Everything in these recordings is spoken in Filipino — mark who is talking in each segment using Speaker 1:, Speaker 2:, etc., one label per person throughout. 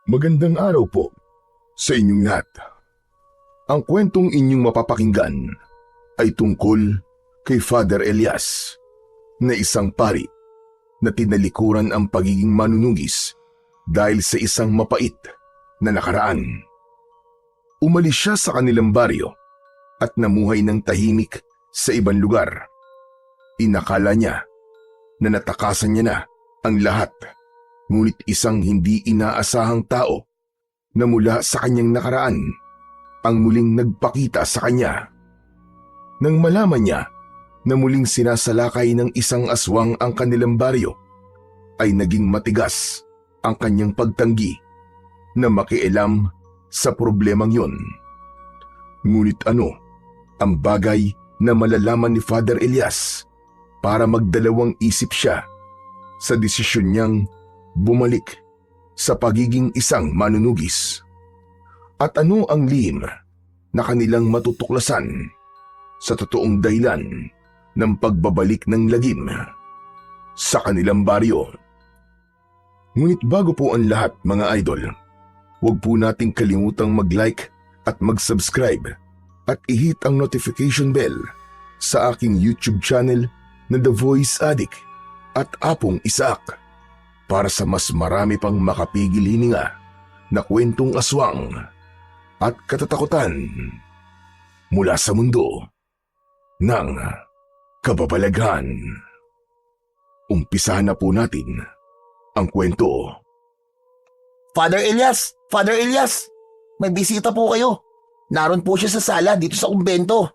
Speaker 1: Magandang araw po sa inyong lahat. Ang kwentong inyong mapapakinggan ay tungkol kay Father Elias na isang pari na tinalikuran ang pagiging manunugis dahil sa isang mapait na nakaraan. Umalis siya sa kanilang baryo at namuhay ng tahimik sa ibang lugar. Inakala niya na natakasan niya na ang lahat, ngunit isang hindi inaasahang tao na mula sa kanyang nakaraan ang muling nagpakita sa kanya. Nang malaman niya na muling sinasalakay ng isang aswang ang kanilang baryo, ay naging matigas ang kanyang pagtanggi na makialam sa problemang yun. Ngunit ano ang bagay na malalaman ni Father Elias para magdalawang isip siya sa desisyon niyang bumalik sa pagiging isang manunugis? At ano ang lihim na kanilang matutuklasan sa totoong dahilan ng pagbabalik ng lagim sa kanilang baryo? Ngunit bago po ang lahat, mga idol, huwag po nating kalimutang mag-like at mag-subscribe at i-hit ang notification bell sa aking YouTube channel na The Voice Addict at Apong Isaac para sa mas marami pang makapigil hininga na kwentong aswang at katatakutan mula sa mundo ng kababalaghan. Umpisahan na po natin ang kwento.
Speaker 2: Father Elias! Father Elias! May bisita po kayo. Naroon po siya sa sala dito sa kumbento.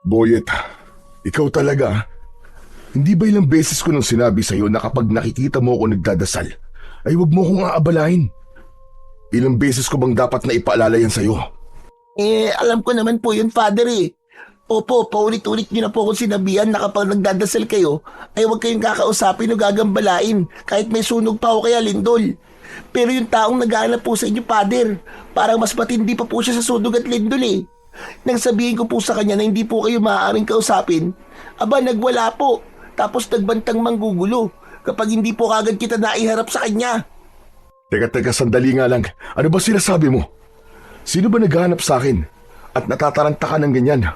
Speaker 1: Boyet, ikaw talaga. Hindi ba ilang beses ko nang sinabi sa'yo na kapag nakikita mo ako nagdadasal, ay huwag mo akong aabalahin? Ilang beses ko bang dapat na ipaalala yan sa'yo?
Speaker 2: Alam ko naman po yun, Father eh. Opo, paulit-ulit niyo na po kung sinabihan na kapag nagdadasal kayo, ay huwag kayong kakausapin o gagambalain kahit may sunog pa o kaya lindol. Pero yung taong naghahanap po sa inyo, Father, parang mas matindi pa po siya sa sunog at lindol eh. Nang sabihin ko po sa kanya na hindi po kayo maaaring kausapin, aba nagwala po, tapos nagbantang manggugulo kapag hindi po kagad kita naiharap sa kanya.
Speaker 1: Teka, sandali nga lang. Ano ba sinasabi mo? Sino ba naghahanap sa akin at natataranta ka ng ganyan?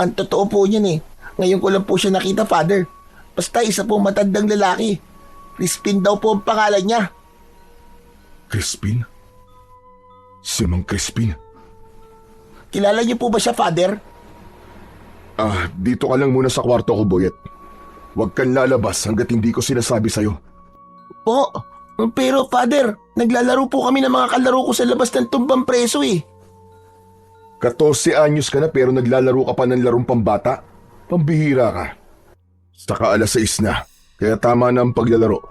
Speaker 2: Ang totoo po niyan eh. Ngayon ko lang po siya nakita, Father. Basta isa pong matandang lalaki. Crispin daw po ang pangalan niya.
Speaker 1: Crispin? Si Mang Crispin?
Speaker 2: Kilala niyo po ba siya, Father?
Speaker 1: Dito ka lang muna sa kwarto ko, Boyet. Huwag kang lalabas hanggat hindi ko sinasabi sa'yo.
Speaker 2: Po, pero Father, naglalaro po kami ng mga kalaro ko sa labas ng tumbang preso eh.
Speaker 1: 14 anyos ka na pero naglalaro ka pa ng larong pambata? Pambihira ka. Saka 6:00 na, kaya tama na ang paglalaro.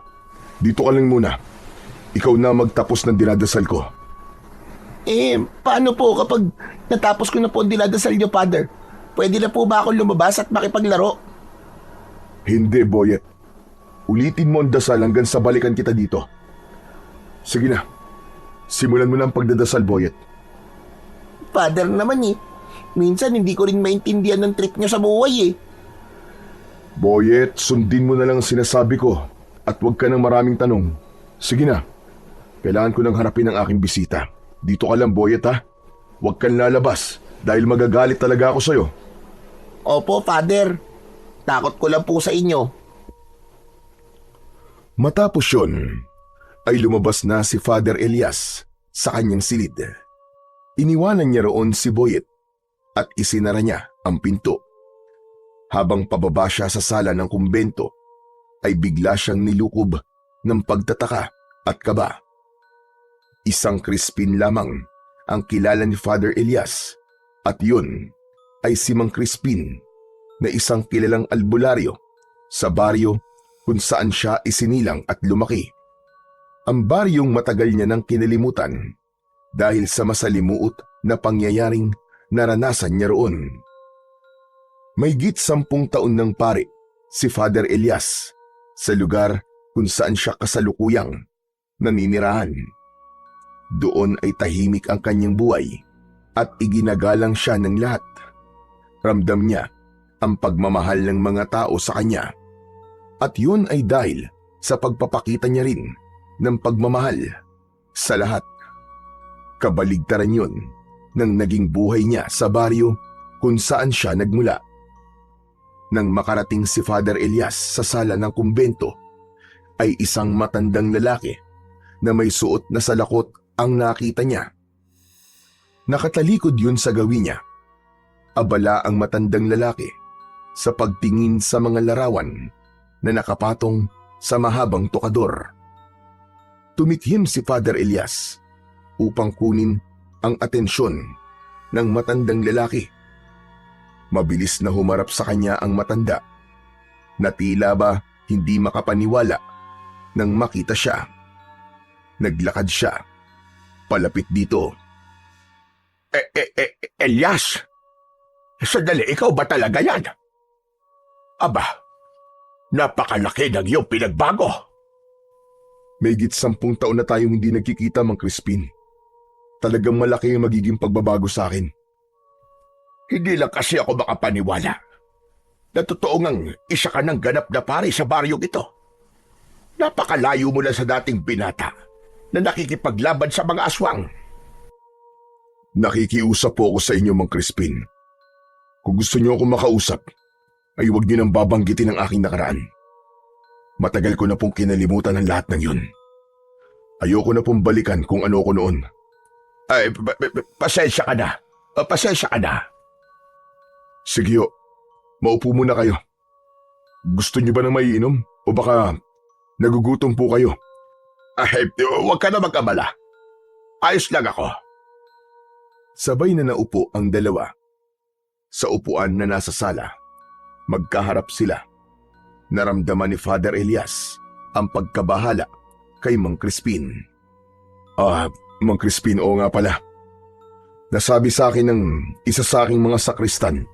Speaker 1: Dito ka lang muna. Ikaw na magtapos ng dinadasal ko.
Speaker 2: Paano po kapag natapos ko na po ang dinadasal niyo, Father? Pwede na po ba akong lumabas at makipaglaro?
Speaker 1: Hindi, Boyet. Ulitin mo ang dasal hanggang sa balikan kita dito. Sige na. Simulan mo na ang pagdadasal, Boyet.
Speaker 2: Father naman eh. Minsan hindi ko rin maintindihan ng trip niyo sa buhay eh.
Speaker 1: Boyet, sundin mo na lang ang sinasabi ko at huwag ka ng maraming tanong. Sige na. Kailangan ko nang harapin ang aking bisita. Dito ka lang, Boyet, ha? Huwag kang lalabas dahil magagalit talaga ako sa'yo.
Speaker 2: Opo, Father. Takot ko lang po sa inyo.
Speaker 1: Matapos yun, ay lumabas na si Father Elias sa kanyang silid. Iniwanan niya roon si Boyet at isinara niya ang pinto. Habang pababa siya sa sala ng kumbento, ay bigla siyang nilukob ng pagtataka at kaba. Isang Crispin lamang ang kilala ni Father Elias at yun ay si Mang Crispin na isang kilalang albularyo sa baryo kung saan siya isinilang at lumaki. Ang baryong matagal niya nang kinalimutan dahil sa masalimuot na pangyayaring naranasan niya roon. Mahigit 10 taon ng pari si Father Elias sa lugar kung saan siya kasalukuyang naninirahan. Doon ay tahimik ang kanyang buhay at iginagalang siya ng lahat. Ramdam niya ang pagmamahal ng mga tao sa kanya. At yun ay dahil sa pagpapakita niya rin ng pagmamahal sa lahat. Kabaligtaran yun ng naging buhay niya sa baryo kung saan siya nagmula. Nang makarating si Father Elias sa sala ng kumbento, ay isang matandang lalaki na may suot na salakot ang nakita niya. Nakatalikod yun sa gawin niya. Abala ang matandang lalaki sa pagtingin sa mga larawan na nakapatong sa mahabang tokador. Tumithim si Father Elias upang kunin ang atensyon ng matandang lalaki. Mabilis na humarap sa kanya ang matanda na tila ba hindi makapaniwala nang makita siya. Naglakad siya palapit dito.
Speaker 3: Elias, sandali, ikaw ba talaga yan? Aba, napakalaki ng iyong pinagbago.
Speaker 1: May higit 10 taon na tayong hindi nagkikita, Mang Crispin. Talagang malaki ang magiging pagbabago sa akin.
Speaker 3: Hindi lang kasi ako makapaniwala na totoo ngang isa ka ng ganap na pari sa baryong ito. Napakalayo mo na sa dating binata na nakikipaglaban sa mga aswang.
Speaker 1: Nakikiusap po ako sa inyo, Mang Crispin. Kung gusto niyo akong makausap, ay huwag niyo nang babanggitin ang aking nakaraan. Matagal ko na pong kinalimutan ang lahat ng yun. Ayoko na pong balikan kung ano ko noon.
Speaker 3: Ay, pasensya ka na. Pasensya ka na.
Speaker 1: Sige ho, maupo muna kayo. Gusto niyo ba na maiinom? O baka nagugutom po kayo?
Speaker 3: Ay, huwag ka na mag-abala. Ayos lang ako.
Speaker 1: Sabay na naupo ang dalawa. Sa upuan na nasa sala, magkaharap sila. Naramdaman ni Father Elias ang pagkabahala kay Mang Crispin. Mang Crispin, oo nga pala. Nasabi sa akin ng isa sa aking mga sakristan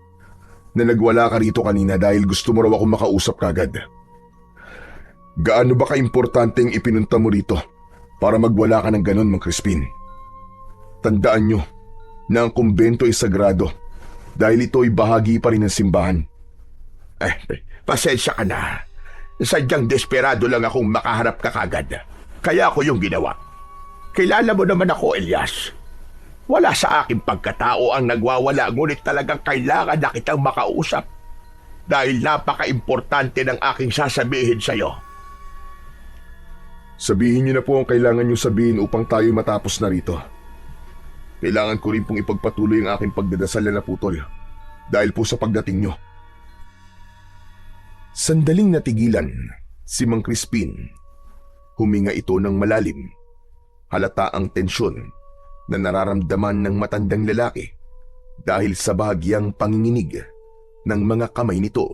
Speaker 1: na nagwala ka rito kanina dahil gusto mo raw akong makausap kagad. Gaano ba kaimportante ang ipinunta mo rito para magwala ka ng ganon, Mang Crispin? Tandaan nyo na ang kumbento ay sagrado dahil ito ay bahagi pa rin ng simbahan.
Speaker 3: Pasensya ka na. Sadyang desperado lang akong makaharap ka kagad. Kaya ako yung ginawa. Kilala mo naman ako, Elias. Wala sa aking pagkatao ang nagwawala, ngunit talagang kailangan na kitang makausap. Dahil napaka-importante ng aking sasabihin sa'yo.
Speaker 1: Sabihin niyo na po ang kailangan niyo sabihin upang tayo matapos na rito. Kailangan ko rin pong ipagpatuloy ang aking pagdadasal na putol dahil po sa pagdating niyo. Sandaling natigilan si Mang Crispin. Huminga ito ng malalim. Halata ang tensyon na nararamdaman ng matandang lalaki dahil sa bahagyang panginginig ng mga kamay nito.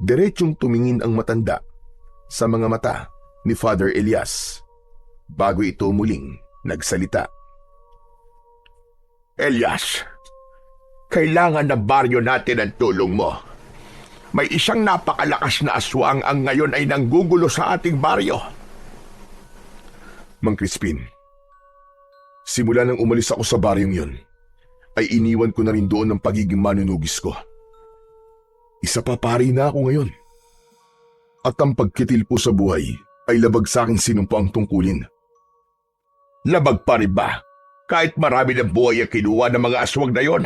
Speaker 1: Diretsyong tumingin ang matanda sa mga mata ni Father Elias bago ito muling nagsalita.
Speaker 3: Elias, kailangan ng baryo natin ang tulong mo. May isang napakalakas na aswang ang ngayon ay nanggugulo sa ating baryo.
Speaker 1: Mang Crispin, simula nang umalis ako sa baryong yun, ay iniwan ko na rin doon ang pagiging manunugis ko. Isa pa pari na ako ngayon. At ang pagkitil po sa buhay ay labag sa aking sinumpa ang tungkulin.
Speaker 3: Labag pa rin ba? Kahit marami ng buhay ang kinuha ng mga aswang na yon.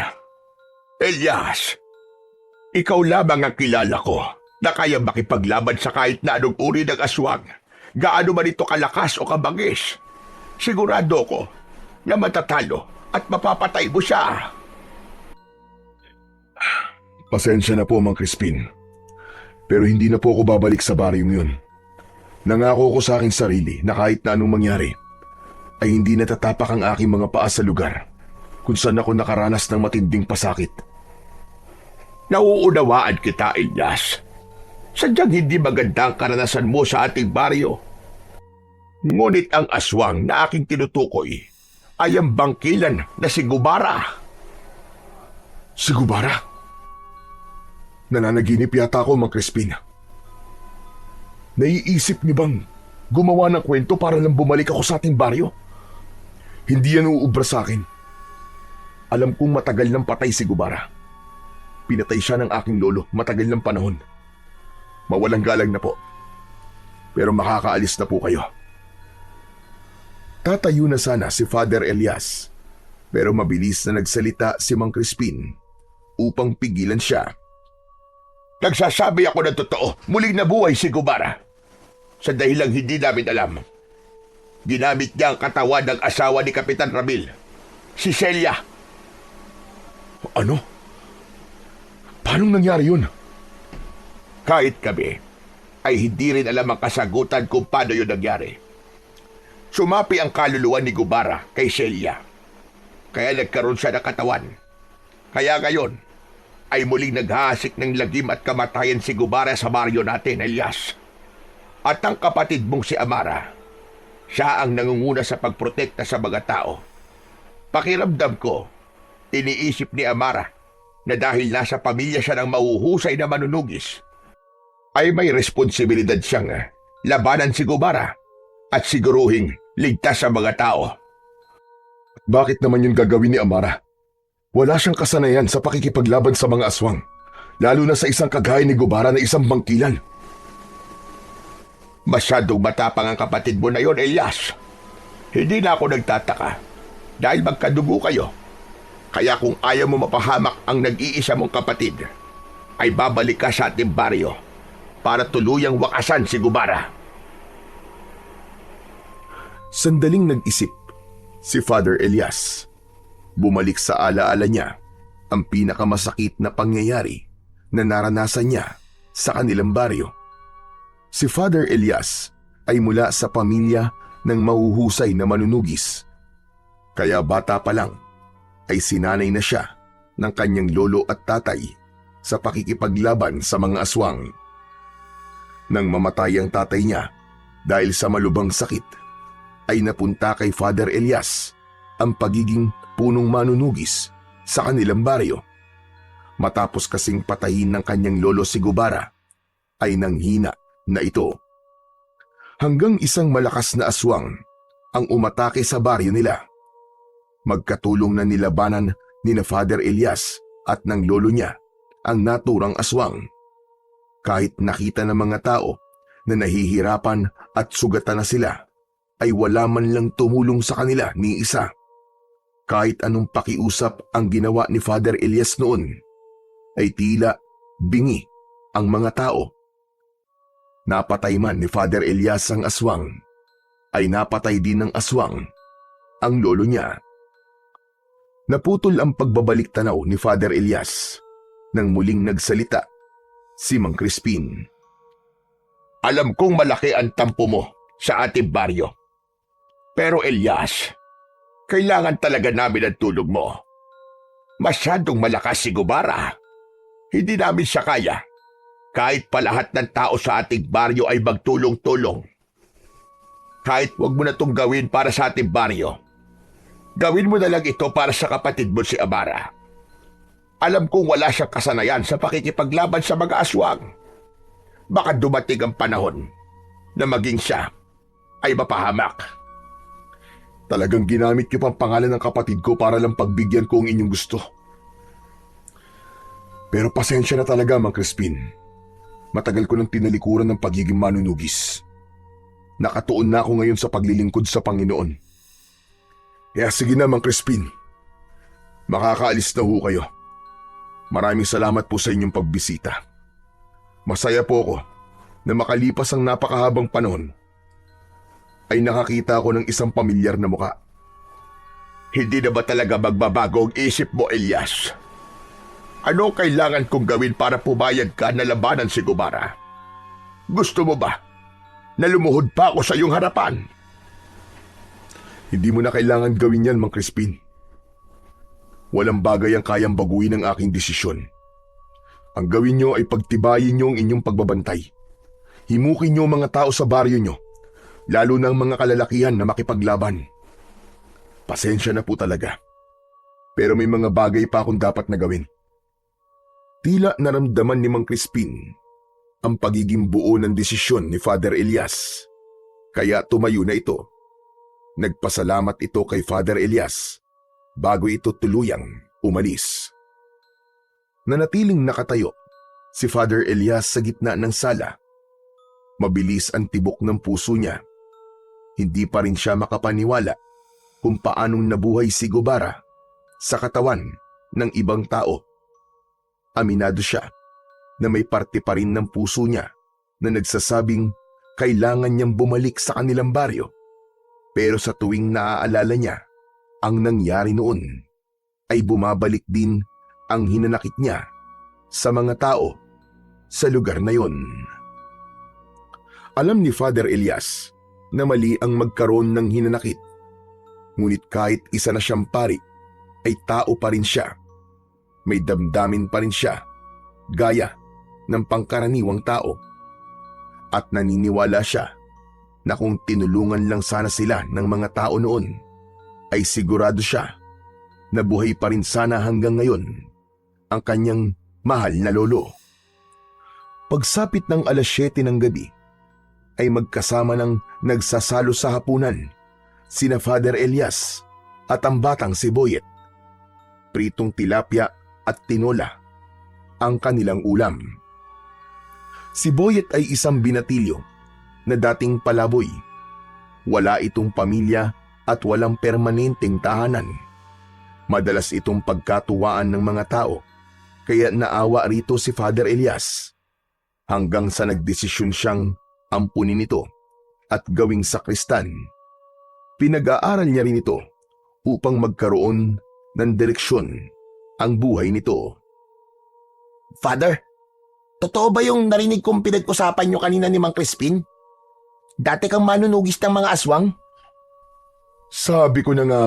Speaker 3: Elias, ikaw lamang ang kilala ko na kaya makipaglaban sa kahit na anong uri ng aswang. Gaano man ito kalakas o kabangis. Sigurado ko na matatalo at mapapatay mo siya.
Speaker 1: Pasensya na po, Mang Crispin. Pero hindi na po ako babalik sa baryong yun. Nangako ko sa aking sarili na kahit na anong mangyari, ay hindi natatapak ang aking mga paa sa lugar kung saan ako nakaranas ng matinding pasakit.
Speaker 3: Nauunawaan kita, Elias. Sadyang hindi maganda ang karanasan mo sa ating baryo. Ngunit ang aswang na aking tinutukoy ay ang bangkilan na si Gubara.
Speaker 1: Si Gubara? Nananaginip yata ako, Mang Crispin. Naiisip niyo bang gumawa ng kwento para lang bumalik ako sa ating baryo? Hindi yan uubra sa akin. Alam kong matagal nang patay si Gubara. Pinatay siya ng aking lolo matagal ng panahon. Mawalang galang na po. Pero makakaalis na po kayo. Magtatayo na sana si Father Elias, pero mabilis na nagsalita si Mang Crispin upang pigilan siya.
Speaker 3: Nagsasabi ako ng totoo, muling nabuhay si Gubara. Sa dahilang hindi namin alam. Ginamit niya ang katawan ng asawa ni Kapitan Ramil, si Celia.
Speaker 1: Ano? Paano nangyari yun?
Speaker 3: Kahit kami, ay hindi rin alam ang kasagutan kung paano yun nangyari. Sumapi ang kaluluwa ni Gubara kay Celia. Kaya nagkaroon siya ng katawan. Kaya ngayon, ay muling naghahasik ng lagim at kamatayan si Gubara sa baryo natin, Elias. At ang kapatid mong si Amara, siya ang nangunguna sa pagprotekta sa mga tao. Pakiramdam ko, iniisip ni Amara na dahil nasa pamilya siya ng mahuhusay na manunugis, ay may responsibilidad siyang labanan si Gubara at siguruhing ligtas sa mga tao.
Speaker 1: Bakit naman yun gagawin ni Amara? Wala siyang kasanayan sa pakikipaglaban sa mga aswang, lalo na sa isang kagaya ni Gubara na isang bangkilan.
Speaker 3: Masyadong matapang ang kapatid mo na yon, Elias. Hindi na ako nagtataka dahil magkadugo kayo. Kaya kung ayaw mo mapahamak ang nag-iisa mong kapatid, ay babalik ka sa ating baryo para tuluyang wakasan si Gubara.
Speaker 1: Sandaling nag-isip si Father Elias. Bumalik sa alaala niya ang pinakamasakit na pangyayari na naranasan niya sa kanilang baryo. Si Father Elias ay mula sa pamilya ng mahuhusay na manunugis. Kaya bata pa lang ay sinanay na siya ng kanyang lolo at tatay sa pakikipaglaban sa mga aswang. Nang mamatay ang tatay niya dahil sa malubhang sakit, ay napunta kay Father Elias ang pagiging punong manunugis sa kanilang baryo. Matapos kasing patayin ng kanyang lolo si Gubara, ay nanghina na ito. Hanggang isang malakas na aswang ang umatake sa baryo nila. Magkatulong na nilabanan ni na Father Elias at ng lolo niya ang naturang aswang. Kahit nakita ng mga tao na nahihirapan at sugatan na sila, ay wala man lang tumulong sa kanila ni isa. Kahit anong pakiusap ang ginawa ni Father Elias noon, ay tila bingi ang mga tao. Napatay man ni Father Elias ang aswang, ay napatay din ng aswang ang lolo niya. Naputol ang pagbabalik tanaw ni Father Elias nang muling nagsalita si Mang Crispin.
Speaker 3: Alam kong malaki ang tampo mo sa ating baryo. Pero Elias, kailangan talaga namin ang tulog mo. Masyadong malakas si Gubara. Hindi namin siya kaya. Kahit pa lahat ng tao sa ating baryo ay magtulong-tulong. Kahit wag mo na itong gawin para sa ating baryo, gawin mo na lang ito para sa kapatid mo si Amara. Alam kong wala siyang kasanayan sa pakikipaglaban sa mga aswang. Baka dumating ang panahon na maging siya ay mapahamak.
Speaker 1: Talagang ginamit niyo pang pangalan ng kapatid ko para lang pagbigyan ko ang inyong gusto. Pero pasensya na talaga, Mang Crispin. Matagal ko nang tinalikuran ng pagiging manunugis. Nakatuon na ako ngayon sa paglilingkod sa Panginoon. Kaya sige na, Mang Crispin. Makakaalis na ho kayo. Maraming salamat po sa inyong pagbisita. Masaya po ako na makalipas ang napakahabang panahon ay nakakita ako ng isang pamilyar na muka.
Speaker 3: Hindi na ba talaga magbabago ang isip mo, Elias? Ano kailangan kong gawin para pumayag ka na labanan si Gubara? Gusto mo ba na lumuhod pa ako sa iyong harapan?
Speaker 1: Hindi mo na kailangan gawin yan, Mang Crispin. Walang bagay ang kayang baguhin ang aking desisyon. Ang gawin nyo ay pagtibayin nyo ang inyong pagbabantay. Himukin nyo ang mga tao sa baryo nyo, lalo na ang mga kalalakihan na makipaglaban. Pasensya na po talaga. Pero may mga bagay pa akong dapat na gawin. Tila naramdaman ni Mang Crispin ang pagiging buo ng desisyon ni Father Elias. Kaya tumayo na ito. Nagpasalamat ito kay Father Elias bago ito tuluyang umalis. Nanatiling nakatayo si Father Elias sa gitna ng sala. Mabilis ang tibok ng puso niya. Hindi pa rin siya makapaniwala kung paanong nabuhay si Gubara sa katawan ng ibang tao. Aminado siya na may parte pa rin ng puso niya na nagsasabing kailangan niyang bumalik sa kanilang baryo. Pero sa tuwing naaalala niya ang nangyari noon, ay bumabalik din ang hinanakit niya sa mga tao sa lugar na yon. Alam ni Father Elias na mali ang magkaroon ng hinanakit. Ngunit kahit isa na siyang pari, ay tao pa rin siya. May damdamin pa rin siya, gaya ng pangkaraniwang tao. At naniniwala siya na kung tinulungan lang sana sila ng mga tao noon, ay sigurado siya na buhay pa rin sana hanggang ngayon ang kanyang mahal na lolo. Pagsapit ng 7:00 ng gabi, ay magkasama ng nagsasalo sa hapunan sina Father Elias at ang batang si Boyet. Pritong tilapia at tinola ang kanilang ulam. Si Boyet ay isang binatilyo na dating palaboy. Wala itong pamilya at walang permanenteng tahanan. Madalas itong pagkatuwaan ng mga tao, kaya naawa rito si Father Elias hanggang sa nagdesisyon siyang ampunin ito at gawing sakristan. Pinag-aaral niya rin ito upang magkaroon ng direksyon ang buhay nito.
Speaker 2: Father, totoo ba yung narinig kong pinag-usapan nyo kanina ni Mang Crispin? Dati kang manunugis ng mga aswang?
Speaker 1: Sabi ko na nga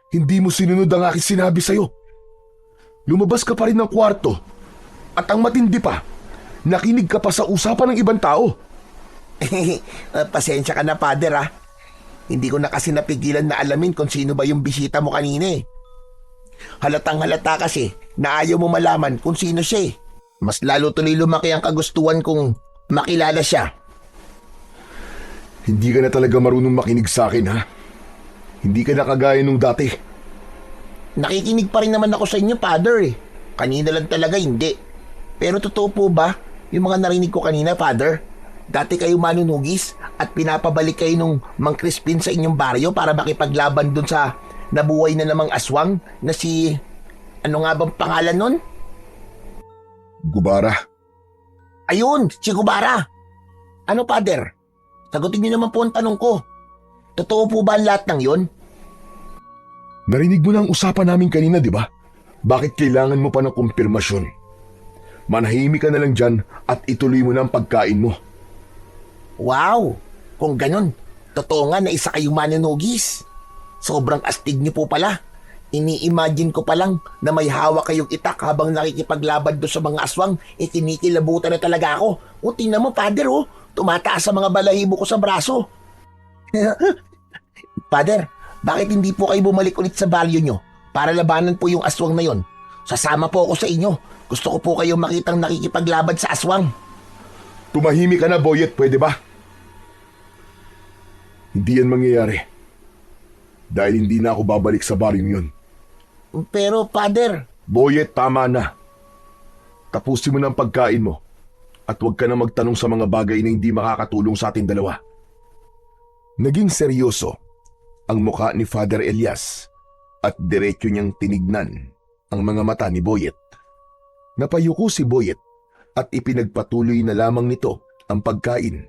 Speaker 1: hindi mo sinunod ang aking sinabi sa'yo. Lumabas ka pa rin ng kwarto at ang matindi pa, nakinig ka pa sa usapan ng ibang tao.
Speaker 2: Pasensya ka na, Father, ha? Hindi ko na kasi napigilan na alamin kung sino ba yung bisita mo kanina eh. Halatang halata kasi na ayaw mo malaman kung sino siya eh. Mas lalo tuloy lumaki ang kagustuhan kong makilala siya.
Speaker 1: Hindi ka na talaga marunong makinig sa akin, ha? Hindi ka na kagaya nung dati.
Speaker 2: Nakikinig pa rin naman ako sa inyo, Father eh. Kanina lang talaga hindi. Pero totoo po ba yung mga narinig ko kanina, Father? Dati kayo manunugis at pinapabalik kayo nung Mang Crispin sa inyong baryo para makipaglaban dun sa nabuhay na namang aswang na si... Ano nga bang pangalan nun?
Speaker 1: Gubara.
Speaker 2: Ayun, si Gubara. Ano, Father? Sagutin niyo naman po ang tanong ko. Totoo po ba ang lahat ng yon?
Speaker 1: Narinig mo na ang usapan namin kanina, di ba? Bakit kailangan mo pa ng kumpirmasyon? Manahimik ka na lang dyan at ituloy mo na ang pagkain mo.
Speaker 2: Wow! Kung ganun, totoo nga na isa kayong manunugis. Sobrang astig niyo po pala. Ini-imagine ko pa lang na may hawak kayong itak habang nakikipaglaban doon sa mga aswang, kinikilabutan na talaga ako. O tingnan mo, Father, tumataas sa mga balahibo ko sa braso. Father, bakit hindi po kayo bumalik ulit sa baryo nyo para labanan po yung aswang na yon? Sasama po ako sa inyo. Gusto ko po kayong makitang nakikipaglaban sa aswang.
Speaker 1: Tumahimik ka na, Boyet, pwede ba? Hindi yan mangyayari. Dahil hindi na ako babalik sa baryong yun.
Speaker 2: Pero, Father...
Speaker 1: Boyet, tama na. Tapusin mo na ang pagkain mo at huwag ka na magtanong sa mga bagay na hindi makakatulong sa ating dalawa. Naging seryoso ang mukha ni Father Elias at diretso niyang tinignan ang mga mata ni Boyet. Napayuko si Boyet at ipinagpatuloy na lamang nito ang pagkain.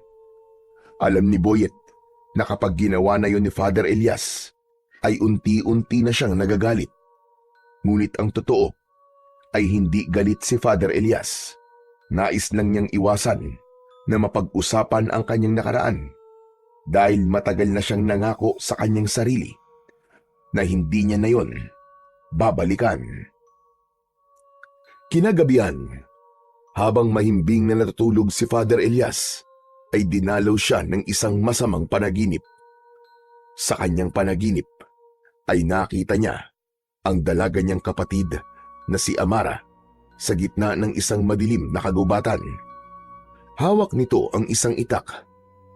Speaker 1: Alam ni Boyet na kapag ginawa na yun ni Father Elias, ay unti-unti na siyang nagagalit. Ngunit ang totoo ay hindi galit si Father Elias. Nais lang niyang iwasan na mapag-usapan ang kanyang nakaraan dahil matagal na siyang nangako sa kanyang sarili na hindi niya na yon babalikan. Kinagabihan, habang mahimbing na natutulog si Father Elias, ay dinalaw siya ng isang masamang panaginip. Sa kanyang panaginip ay nakita niya ang dalaga niyang kapatid na si Amara sa gitna ng isang madilim na kagubatan. Hawak nito ang isang itak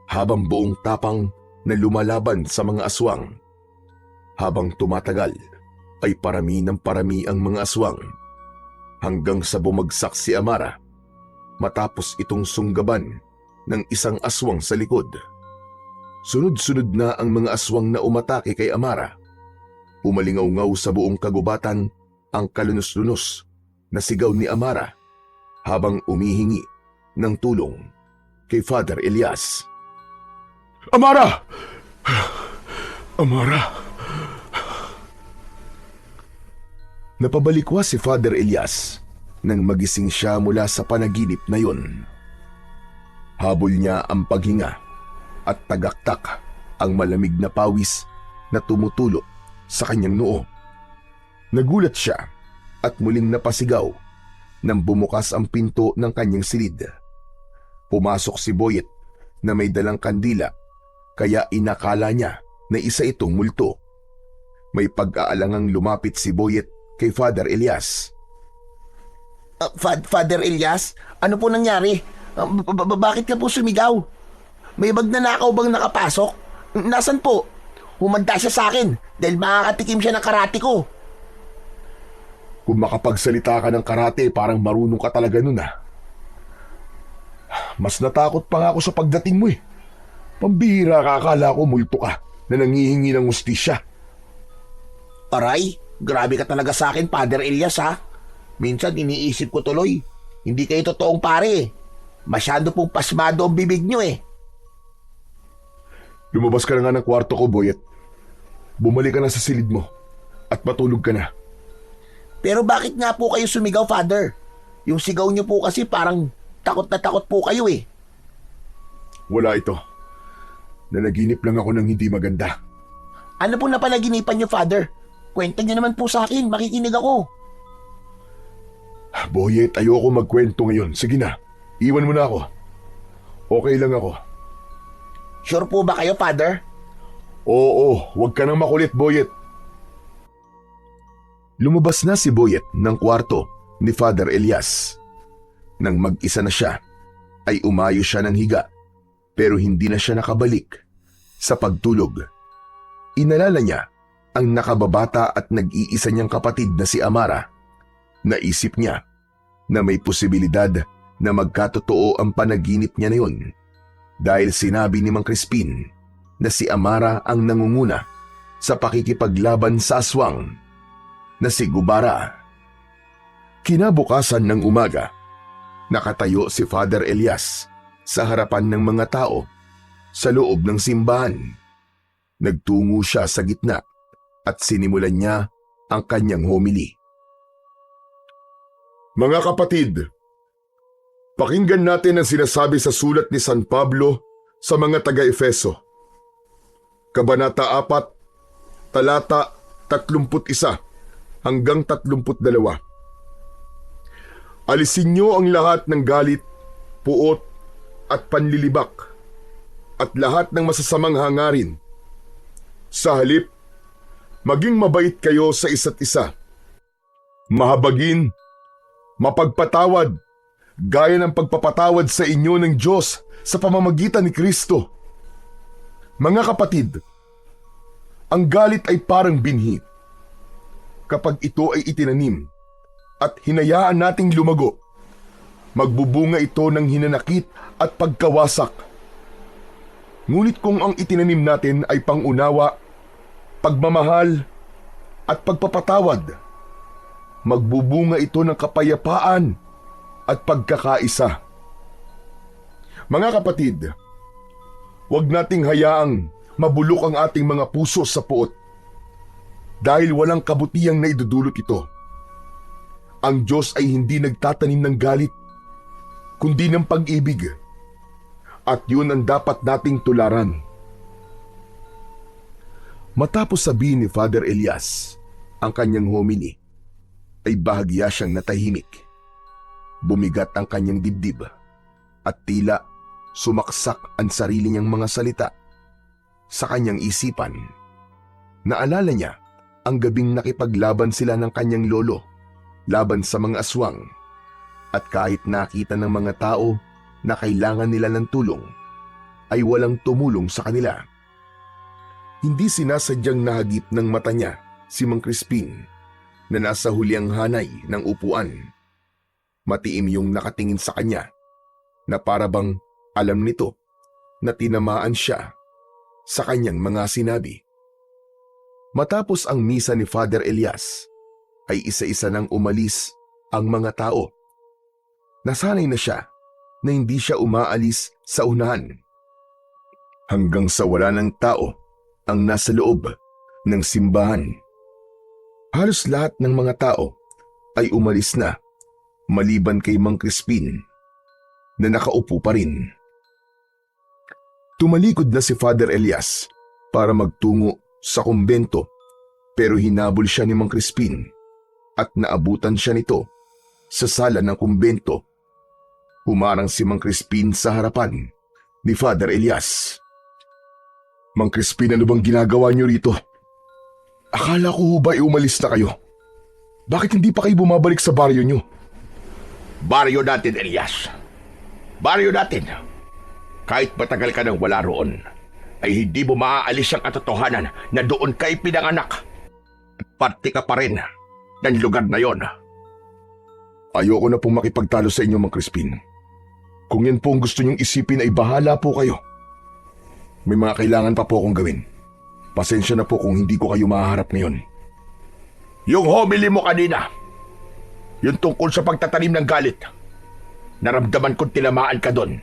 Speaker 1: habang buong tapang na lumalaban sa mga aswang. Habang tumatagal ay parami ng parami ang mga aswang hanggang sa bumagsak si Amara matapos itong sunggaban ng isang aswang sa likod. Sunod-sunod na ang mga aswang na umatake kay Amara. Umalingaw-ngaw sa buong kagubatan ang kalunos-lunos na sigaw ni Amara habang umihingi ng tulong kay Father Elias.
Speaker 3: Amara! Amara!
Speaker 1: Napabalikwa si Father Elias nang magising siya mula sa panaginip na yun. Habol niya ang paghinga at tagaktak ang malamig na pawis na tumutulo sa kanyang noo. Nagulat siya at muling napasigaw nang bumukas ang pinto ng kanyang silid. Pumasok si Boyet na may dalang kandila kaya inakala niya na isa itong multo. May pag-aalangang lumapit si Boyet kay Father Elias.
Speaker 2: Father Elias, ano po nangyari? Bakit ka po sumigaw? May magnanakaw bang nakapasok? Nasaan po? Humanda siya sa akin dahil makakatikim siya ng karate ko.
Speaker 1: Kung makapagsalita ka ng karate, parang marunong ka talaga nun ah. Mas natakot pa nga ako sa pagdating mo eh. Pambihira ka, akala ko multo ka na nangihingi ng hustisya.
Speaker 2: Aray, grabe ka talaga sa akin, Father Elias ha. Minsan iniisip ko tuloy, hindi kayo totoong pare. Masyado pong pasmado ang bibig nyo eh.
Speaker 1: Lumabas ka na nga ng kwarto ko, Boyet. Bumalik ka na sa silid mo at matulog ka na.
Speaker 2: Pero bakit nga po kayo sumigaw, Father? Yung sigaw nyo po kasi parang takot na takot po kayo eh.
Speaker 1: Wala ito. Nanaginip lang ako ng hindi maganda.
Speaker 2: Ano po napanaginipan nyo, Father? Kwenta nyo naman po sa akin, makikinig ako.
Speaker 1: Boyet, ayoko magkwento ngayon. Sige na, iwan mo na ako. Okay lang ako.
Speaker 2: Sure po ba kayo, Father?
Speaker 1: Oo, huwag ka nang makulit, Boyet. Lumabas na si Boyet ng kwarto ni Father Elias. Nang mag-isa na siya, ay umayo siya ng higa pero hindi na siya nakabalik sa pagtulog. Inalala niya ang nakababata at nag-iisa niyang kapatid na si Amara. Naisip niya na may posibilidad na magkatotoo ang panaginip niya na yun dahil sinabi ni Mang Crispin na si Amara ang nangunguna sa pakikipaglaban sa aswang na si Gubara. Kinabukasan ng umaga, nakatayo si Father Elias sa harapan ng mga tao sa loob ng simbahan. Nagtungo siya sa gitna at sinimulan niya ang kanyang homily. Mga kapatid, pakinggan natin ang sinasabi sa sulat ni San Pablo sa mga taga-Efeso. Kabanata 4, talata 31 hanggang 32. Alisin niyo ang lahat ng galit, puot at panlilibak at lahat ng masasamang hangarin. Sa halip, maging mabait kayo sa isa't isa. Mahabagin, mapagpatawad, gaya ng pagpapatawad sa inyo ng Diyos sa pamamagitan ni Kristo. Mga kapatid, ang galit ay parang binhi. Kapag ito ay itinanim at hinayaan nating lumago, magbubunga ito ng hinanakit at pagkawasak. Ngunit kung ang itinanim natin ay pangunawa, pagmamahal at pagpapatawad, magbubunga ito ng kapayapaan at pagkakaisa. Mga kapatid, huwag nating hayaang mabulok ang ating mga puso sa puot dahil walang kabutihang naidudulot ito. Ang Diyos ay hindi nagtatanim ng galit, kundi ng pag-ibig. At yun ang dapat nating tularan. Matapos sabihin ni Father Elias ang kanyang homily, ay bahagya siyang natahimik. Bumigat ang kanyang dibdib at tila sumaksak ang sarili niyang mga salita sa kanyang isipan. Naalala niya ang gabing nakipaglaban sila ng kanyang lolo laban sa mga aswang at kahit nakita ng mga tao na kailangan nila ng tulong, ay walang tumulong sa kanila. Hindi sinasadyang nahagip ng mata niya si Mang Crispin na nasa huliang hanay ng upuan. Matiim yung nakatingin sa kanya na para bang alam nito na tinamaan siya sa kanyang mga sinabi. Matapos ang misa ni Father Elias, ay isa-isa nang umalis ang mga tao. Nasanay na siya na hindi siya umaalis sa unahan. Hanggang sa wala ng tao ang nasa loob ng simbahan. Halos lahat ng mga tao ay umalis na maliban kay Mang Crispin na nakaupo pa rin. Tumalikod na si Father Elias para magtungo sa kumbento pero hinabol siya ni Mang Crispin at naabutan siya nito sa sala ng kumbento. Humarang si Mang Crispin sa harapan ni Father Elias. Mang Crispin, ano bang ginagawa niyo rito? Akala ko ba umalis na kayo? Bakit hindi pa kayo bumabalik sa baryo niyo?
Speaker 3: Baryo natin, Elias. Baryo natin. Kahit matagal ka nang wala roon, ay hindi mo maaalis ang katotohanan na doon kay pinanganak. At parte ka pa rin ng lugar na yon.
Speaker 1: Ayoko na pong makipagtalo sa inyo, Mang Crispin. Kung yan po ang gusto niyong isipin ay bahala po kayo. May mga kailangan pa po akong gawin. Pasensya na po kung hindi ko kayo mahaharap ngayon.
Speaker 3: Yung homily mo kanina, yung tungkol sa pagtatanim ng galit, naramdaman kong tinamaan ka doon.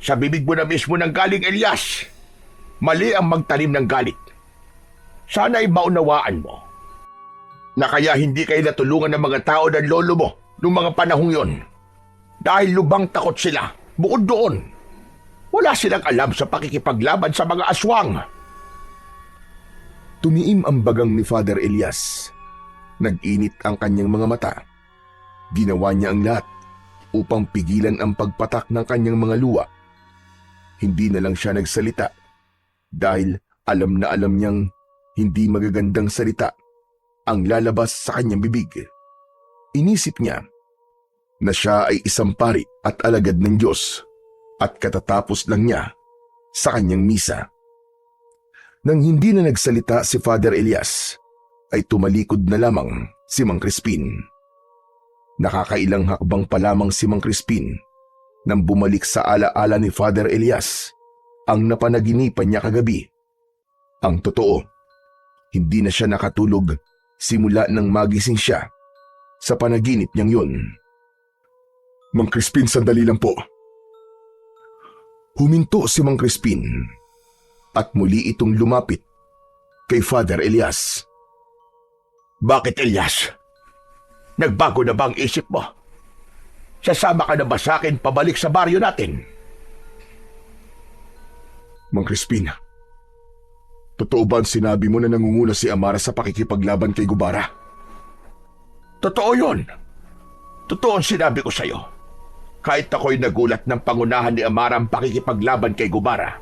Speaker 3: Sa bibig mo na mismo ng galing, Elias. Mali ang magtanim ng galit. Sana ay maunawaan mo na kaya hindi kayo natulungan ng mga tao ng lolo mo noong mga panahong yon. Dahil lubang takot sila, bukod doon. Wala silang alam sa pakikipaglaban sa mga aswang.
Speaker 1: Tumiim ang bagang ni Father Elias. Nag-init ang kanyang mga mata. Ginawa niya ang lahat upang pigilan ang pagpatak ng kanyang mga luha. Hindi na lang siya nagsalita dahil alam na alam niyang hindi magagandang salita ang lalabas sa kanyang bibig. Inisip niya na siya ay isang pari at alagad ng Diyos at katatapos lang niya sa kanyang misa. Nang hindi na nagsalita si Father Elias, ay tumalikod na lamang si Mang Crispin. Nakakailang hakbang pa lamang si Mang Crispin nang bumalik sa alaala ni Father Elias ang napanaginipan niya kagabi. Ang totoo, hindi na siya nakatulog simula nang magising siya sa panaginip niyang yun. Mang Crispin, sandali lang po. Huminto si Mang Crispin at muli itong lumapit kay Father Elias.
Speaker 3: Bakit, Elias? Nagbago na ba ang isip mo? Sasama ka na ba sa akin pabalik sa baryo natin?
Speaker 1: Mang Crispin, totoo ba ang sinabi mo na nangunguna si Amara sa pakikipaglaban kay Gubara?
Speaker 3: Totoo yun. Totoo ang sinabi ko sa'yo. Kahit ako'y nagulat ng pangunahan ni Amara ang pakikipaglaban kay Gubara.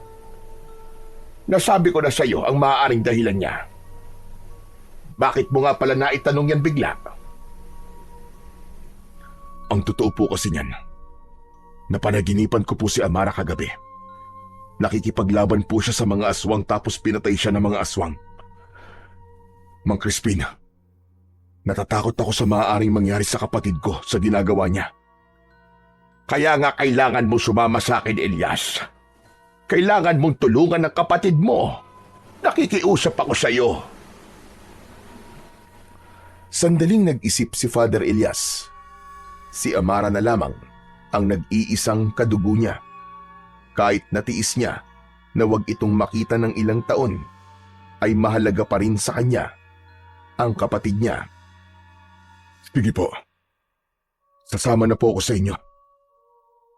Speaker 3: Nasabi ko na sa'yo ang maaaring dahilan niya. Bakit mo nga pala naitanong yan bigla?
Speaker 1: Ang totoo po kasi niyan, napanaginipan ko po si Amara kagabi. Nakikipaglaban po siya sa mga aswang tapos pinatay siya ng mga aswang. Mang Crispin, natatakot ako sa maaaring mangyari sa kapatid ko sa ginagawa niya.
Speaker 3: Kaya nga kailangan mo sumama sa akin, Elias. Kailangan mong tulungan ng kapatid mo. Nakikiusap ako sa iyo.
Speaker 1: Sandaling nag-isip si Father Elias. Si Amara na lamang ang nag-iisang kadugo niya. Kahit natiis niya na wag itong makita ng ilang taon, ay mahalaga pa rin sa kanya ang kapatid niya. Sige po, sasama na po ako sa inyo.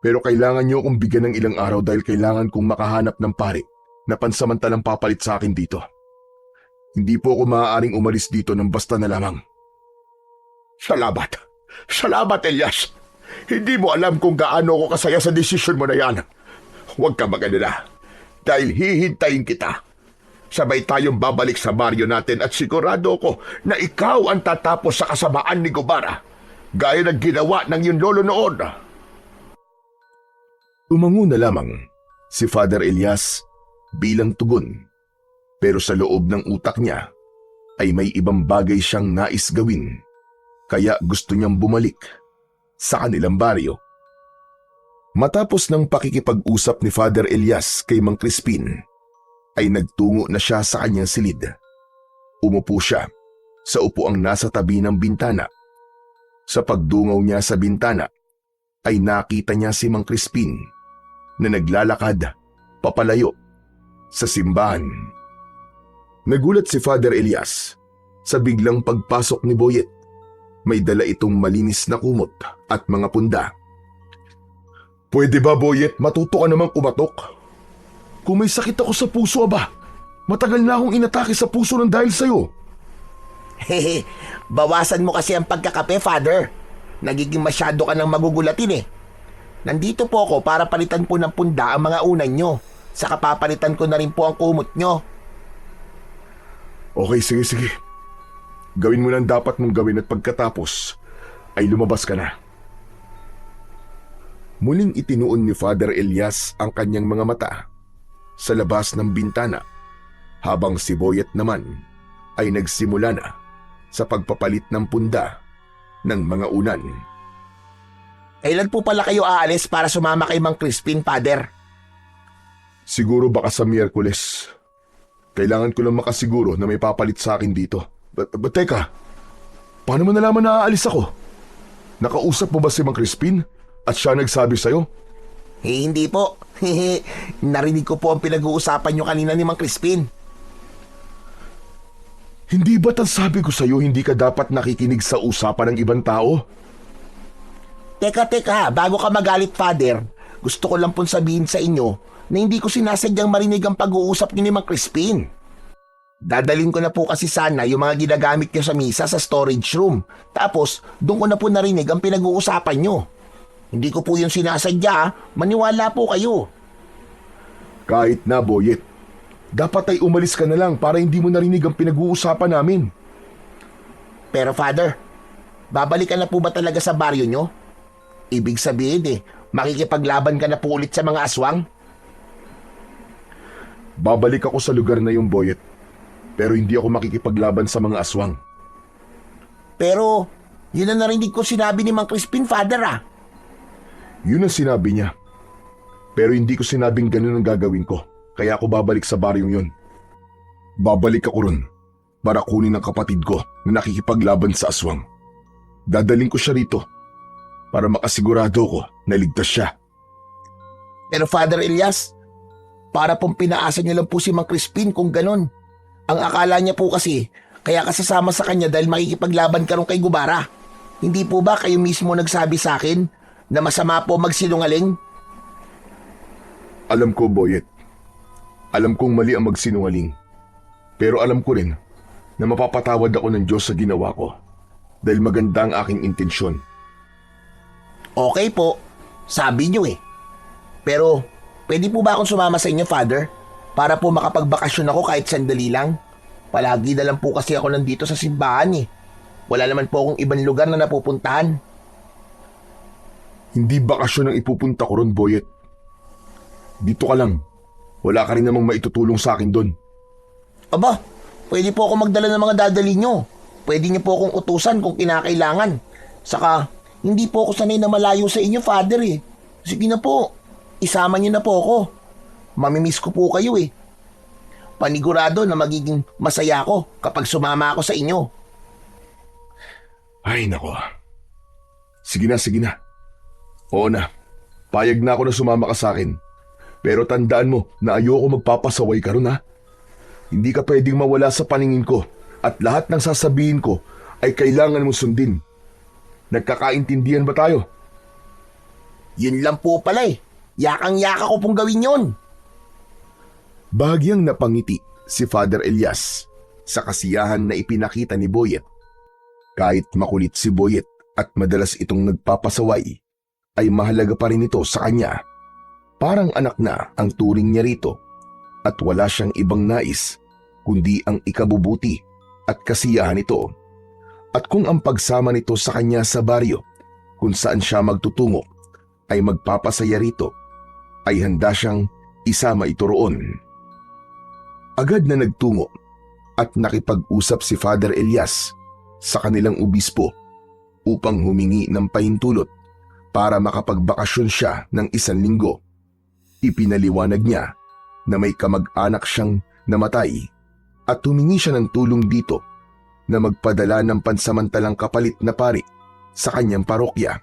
Speaker 1: Pero kailangan niyo akong bigyan ng ilang araw dahil kailangan kong makahanap ng pari na pansamantalang papalit sa akin dito. Hindi po ako maaaring umalis dito ng basta na lamang.
Speaker 3: Salamat. Salamat, Elias. Hindi mo alam kung gaano ako kasaya sa desisyon mo na yan. Huwag ka mag-alala. Dahil hihintayin kita. Sabay tayong babalik sa baryo natin at sigurado ko na ikaw ang tatapos sa kasamaan ni Gubara. Gaya ng ginawa ng iyong lolo noon.
Speaker 1: Umango na lamang si Father Elias bilang tugon. Pero sa loob ng utak niya ay may ibang bagay siyang nais gawin. Kaya gusto niyang bumalik sa kanilang baryo. Matapos ng pakikipag-usap ni Father Elias kay Mang Crispin, ay nagtungo na siya sa kanyang silid. Umupo siya sa upuang nasa tabi ng bintana. Sa pagdungaw niya sa bintana ay nakita niya si Mang Crispin na naglalakad papalayo sa simbahan. Nagulat si Father Elias sa biglang pagpasok ni Boyet. May dala itong malinis na kumot at mga punda. "Pwede ba, Boyet, matuto ka namang kumatok? Kung may sakit ako sa puso, aba, matagal na akong inatake sa puso ng dahil sa'yo."
Speaker 2: Hehe, bawasan mo kasi ang pagkakape, Father. Nagiging masyado ka nang magugulatin eh. Nandito po ako para palitan po ng punda ang mga unan nyo. Saka papalitan ko na rin po ang kumot nyo.
Speaker 1: Okay, sige. Gawin mo lang dapat mong gawin at pagkatapos ay lumabas ka na. Muling itinuon ni Father Elias ang kanyang mga mata sa labas ng bintana habang si Boyet naman ay nagsimula na sa pagpapalit ng punda ng mga unan.
Speaker 2: Kailan po pala kayo aalis para sumama kay Mang Crispin, Father?
Speaker 1: Siguro baka sa Miyerkules. Kailangan ko lang makasiguro na may papalit sa akin dito. Teka, paano mo nalaman na aalis ako? Nakausap mo ba si Mang Crispin at siya nagsabi sa'yo?
Speaker 2: Hindi po. Narinig ko po ang pinag-uusapan nyo kanina ni Mang Crispin.
Speaker 1: Hindi ba't ang sabi ko sa'yo hindi ka dapat nakikinig sa usapan ng ibang tao?
Speaker 2: Teka, bago ka magalit, Father, gusto ko lang pong sabihin sa inyo na hindi ko sinasadyang marinig ang pag-uusap niyo ni Mang Crispin. Dadalhin ko na po kasi sana yung mga ginagamit niyo sa misa sa storage room. Tapos, doon ko na po narinig ang pinag-uusapan niyo. Hindi ko po yung sinasadya, maniwala po kayo.
Speaker 1: Kahit na, Boyet. Dapat ay umalis ka na lang para hindi mo narinig ang pinag-uusapan namin.
Speaker 2: Pero Father, babalikan na po ba talaga sa baryo niyo? Ibig sabihin makikipaglaban ka na po ulit sa mga aswang?
Speaker 1: Babalik ako sa lugar na yung, Boyet. Pero hindi ako makikipaglaban sa mga aswang.
Speaker 2: Pero, yun ang narinig ko sinabi ni Mang Crispin, Father
Speaker 1: Yun ang sinabi niya. Pero hindi ko sinabing ganun ang gagawin ko. Kaya ako babalik sa baryong yun. Babalik ako ron para kunin ang kapatid ko na nakikipaglaban sa aswang. Dadaling ko siya rito para makasigurado ko na ligtas siya.
Speaker 2: Pero Father Elias, para pong pinaasa niyo lang po si Mang Crispin kung ganon. Ang akala niya po kasi, kaya ka sasama sa kanya dahil makikipaglaban ka ron kay Gubara. Hindi po ba kayo mismo nagsabi sa akin na masama po magsinungaling?
Speaker 1: Alam ko, Boyet. Alam kong mali ang magsinungaling. Pero alam ko rin na mapapatawad ako ng Diyos sa ginawa ko dahil maganda ang aking intensyon.
Speaker 2: Okay po, sabi niyo Pero, pwede po ba akong sumama sa inyo, Father? Para po makapagbakasyon ako kahit sandali lang. Palagi na lang po kasi ako nandito sa simbahan Wala naman po akong ibang lugar na napupuntahan.
Speaker 1: Hindi bakasyon ang ipupunta ko ron, Boyet. Dito ka lang. Wala ka rin namang maitutulong sa akin doon.
Speaker 2: Aba, pwede po ako magdala ng mga dadali nyo. Pwede niyo po akong utusan kung kinakailangan. Saka, hindi po ako sanay na malayo sa inyo, Father Sige na po, isama niyo na po ako. Mamimiss ko po kayo Panigurado na magiging masaya ako kapag sumama ako sa inyo.
Speaker 1: Ay, nako. Sige na. Oo na, payag na ako na sumama ka sa akin. Pero tandaan mo na ayoko magpapasaway ka ron, ha? Hindi ka pwedeng mawala sa paningin ko at lahat ng sasabihin ko ay kailangan mo sundin. Nagkakaintindihan ba tayo?
Speaker 2: Yun lang po pala Yakang-yaka ko pong gawin yon.
Speaker 1: Bahagyang napangiti si Father Elias sa kasiyahan na ipinakita ni Boyet. Kahit makulit si Boyet at madalas itong nagpapasaway, ay mahalaga pa rin ito sa kanya. Parang anak na ang turing niya rito at wala siyang ibang nais kundi ang ikabubuti at kasiyahan nito. At kung ang pagsama nito sa kanya sa baryo kung saan siya magtutungo ay magpapasaya rito, ay handa siyang isama ito roon. Agad na nagtungo at nakipag-usap si Father Elias sa kanilang obispo upang humingi ng pahintulot para makapagbakasyon siya ng 1 linggo. Ipinaliwanag niya na may kamag-anak siyang namatay at humingi siya ng tulong dito na magpadala ng pansamantalang kapalit na pari sa kanyang parokya.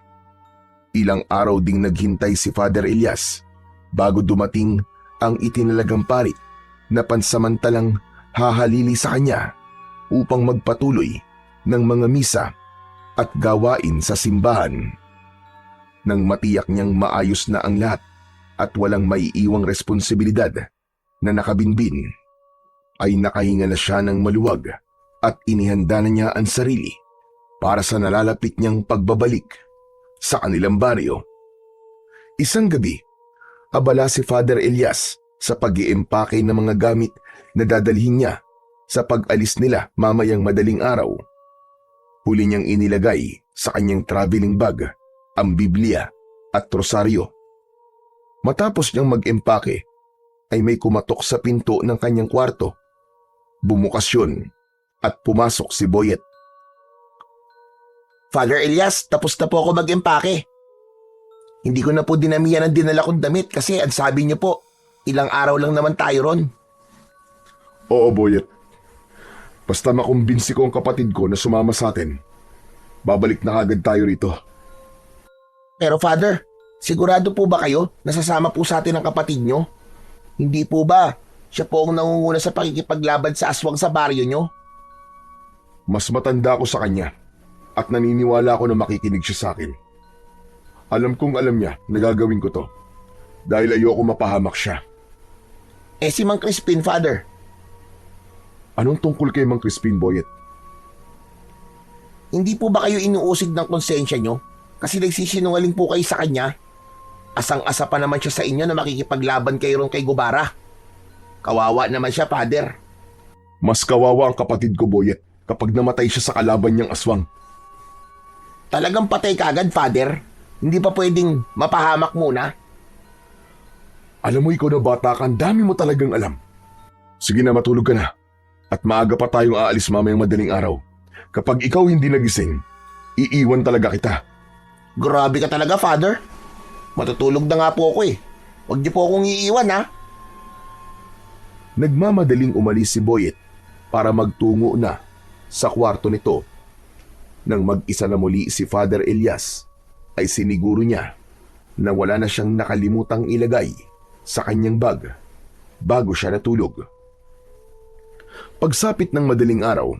Speaker 1: Ilang araw ding naghintay si Father Elias bago dumating ang itinalagang pari na pansamantalang hahalili sa kanya upang magpatuloy ng mga misa at gawain sa simbahan. Nang matiyak niyang maayos na ang lahat at walang maiiwang responsibilidad na nakabinbin, ay nakahinga na siya ng maluwag at inihanda na niya ang sarili para sa nalalapit niyang pagbabalik sa kanilang baryo. Isang gabi, abala si Father Elias sa pag-iempake ng mga gamit na dadalhin niya sa pag-alis nila mamayang madaling araw. Huli niyang inilagay sa kanyang traveling bag ang Biblia at rosaryo. Matapos niyang mag-empake, ay may kumatok sa pinto ng kanyang kwarto. Bumukas yun at pumasok si Boyet.
Speaker 2: Father Elias, tapos na po ako mag-empake. Hindi ko na po dinamihan ang dinala kong damit kasi ang sabi niyo po, ilang araw lang naman tayo ron.
Speaker 1: Oo, Boyet. Basta makumbinsi ko ang kapatid ko na sumama sa atin, babalik na kagad tayo rito.
Speaker 2: Pero Father, sigurado po ba kayo na sasama po sa atin ang kapatid niyo? Hindi po ba siya po ang nangunguna sa pakikipaglaban sa aswang sa baryo niyo?
Speaker 1: Mas matanda ako sa kanya at naniniwala ako na makikinig siya sa akin. Alam kong alam niya na gagawin ko to dahil ayoko mapahamak siya.
Speaker 2: Eh si Mang Crispin, Father.
Speaker 1: Anong tungkol kay Mang Crispin, Boyet?
Speaker 2: Hindi po ba kayo inuusig ng konsensya niyo? Kasi nagsisinungaling po kayo sa kanya. Asang-asa pa naman siya sa inyo na makikipaglaban kayo ron kay Gubara. Kawawa naman siya, Father.
Speaker 1: Mas kawawa ang kapatid ko, Boyet, kapag namatay siya sa kalaban niyang aswang.
Speaker 2: Talagang patay kagad, Father? Hindi pa pwedeng mapahamak muna?
Speaker 1: Alam mo, ikaw na bata ka, ang dami mo talagang alam. Sige na, matulog ka na. At maaga pa tayong aalis mamayang madaling araw. Kapag ikaw hindi nagising, iiwan talaga kita.
Speaker 2: Grabe ka talaga, Father. Matutulog na nga po ako eh. Huwag niyo po akong iiwan, ha?
Speaker 1: Nagmamadaling umalis si Boyet para magtungo na sa kwarto nito. Nang mag-isa na muli si Father Elias, ay siniguro niya na wala na siyang nakalimutang ilagay sa kanyang bag bago siya natulog. Pagsapit ng madaling araw,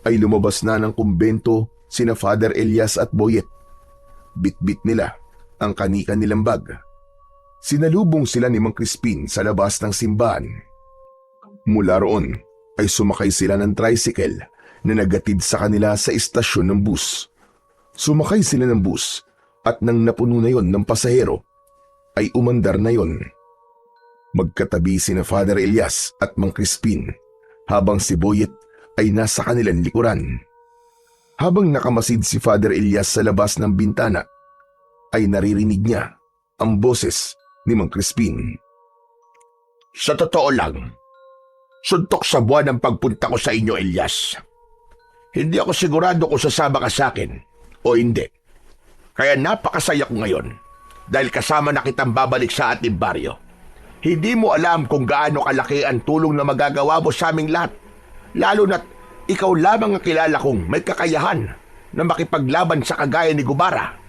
Speaker 1: ay lumabas na ng kumbento sina Father Elias at Boyet. Bit-bit nila ang kanika nilang bag. Sinalubong sila ni Mang Crispin sa labas ng simbahan. Mula roon ay sumakay sila ng tricycle na nagatid sa kanila sa istasyon ng bus. Sumakay sila ng bus at nang napuno na yon ng pasahero, ay umandar na yon. Magkatabi sina Father Elias at Mang Crispin habang si Boyet ay nasa kanilang likuran. Habang nakamasid si Father Elias sa labas ng bintana, ay naririnig niya ang boses ni Mang Crispin.
Speaker 3: Sa totoo lang, suntok sa buwan ang pagpunta ko sa inyo, Elias. Hindi ako sigurado kung sasama ka sa akin o hindi. Kaya napakasaya ko ngayon dahil kasama na kitang babalik sa ating baryo. Hindi mo alam kung gaano kalaki ang tulong na magagawa mo sa aming lahat. Lalo na't ikaw lamang ang kilala kong may kakayahan na makipaglaban sa kagaya ni Gubara.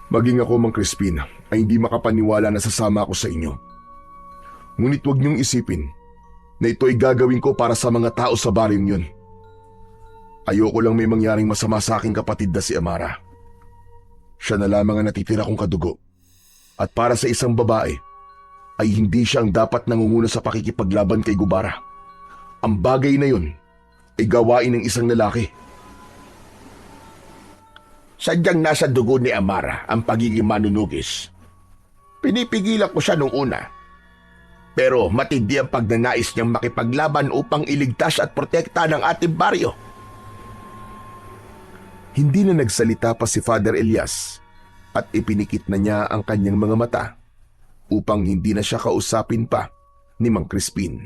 Speaker 1: Maging ako, Mang Crispin, ay hindi makapaniwala na sasama ako sa inyo. Ngunit huwag niyong isipin na ito ay gagawin ko para sa mga tao sa baryong yun. Ayoko lang may mangyaring masama sa aking kapatid na si Amara. Siya na lamang ang natitira kong kadugo. At para sa isang babae, ay hindi siya ang dapat nangunguna sa pakikipaglaban kay Gubara. Ang bagay na yun ay gawain ng isang lalaki.
Speaker 3: Sadyang nasa dugo ni Amara ang pagiging manunugis. Pinipigilan ko siya nung una. Pero matindi ang pagnanais niyang makipaglaban upang iligtas at protekta ng ating baryo.
Speaker 1: Hindi na nagsalita pa si Father Elias at ipinikit na niya ang kanyang mga mata upang hindi na siya kausapin pa ni Mang Crispin.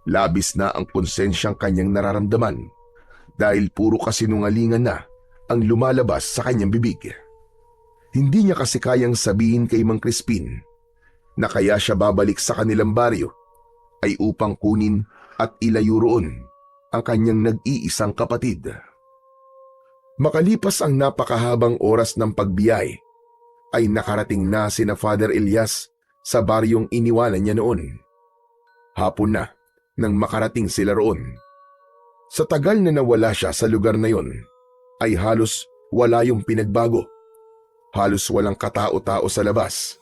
Speaker 1: Labis na ang konsensyang kanyang nararamdaman dahil puro kasinungalingan na ang lumalabas sa kanyang bibig. Hindi niya kasi kayang sabihin kay Mang Crispin na kaya siya babalik sa kanilang baryo ay upang kunin at ilayo roon ang kanyang nag-iisang kapatid. Makalipas ang napakahabang oras ng pagbiyay, ay nakarating na sina Father Elias sa baryong iniwanan niya noon. Hapon na nang makarating sila roon. Sa tagal na nawala siya sa lugar na yon, ay halos wala yung pinagbago. Halos walang katao-tao sa labas,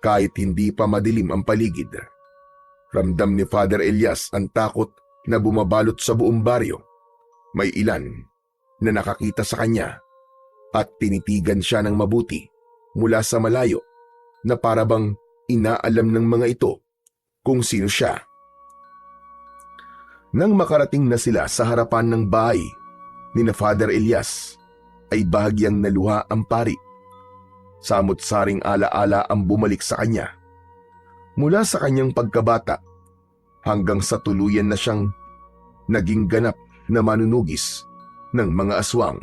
Speaker 1: kahit hindi pa madilim ang paligid. Ramdam ni Father Elias ang takot na bumabalot sa buong baryo. May ilan na nakakita sa kanya at tinitigan siya ng mabuti mula sa malayo na parabang inaalam ng mga ito kung sino siya. Nang makarating na sila sa harapan ng bahay ni na Father Elias, ay bahagyang naluha ang pari. Samot-saring alaala ang bumalik sa kanya. Mula sa kanyang pagkabata hanggang sa tuluyan na siyang naging ganap na manunugis ng mga aswang.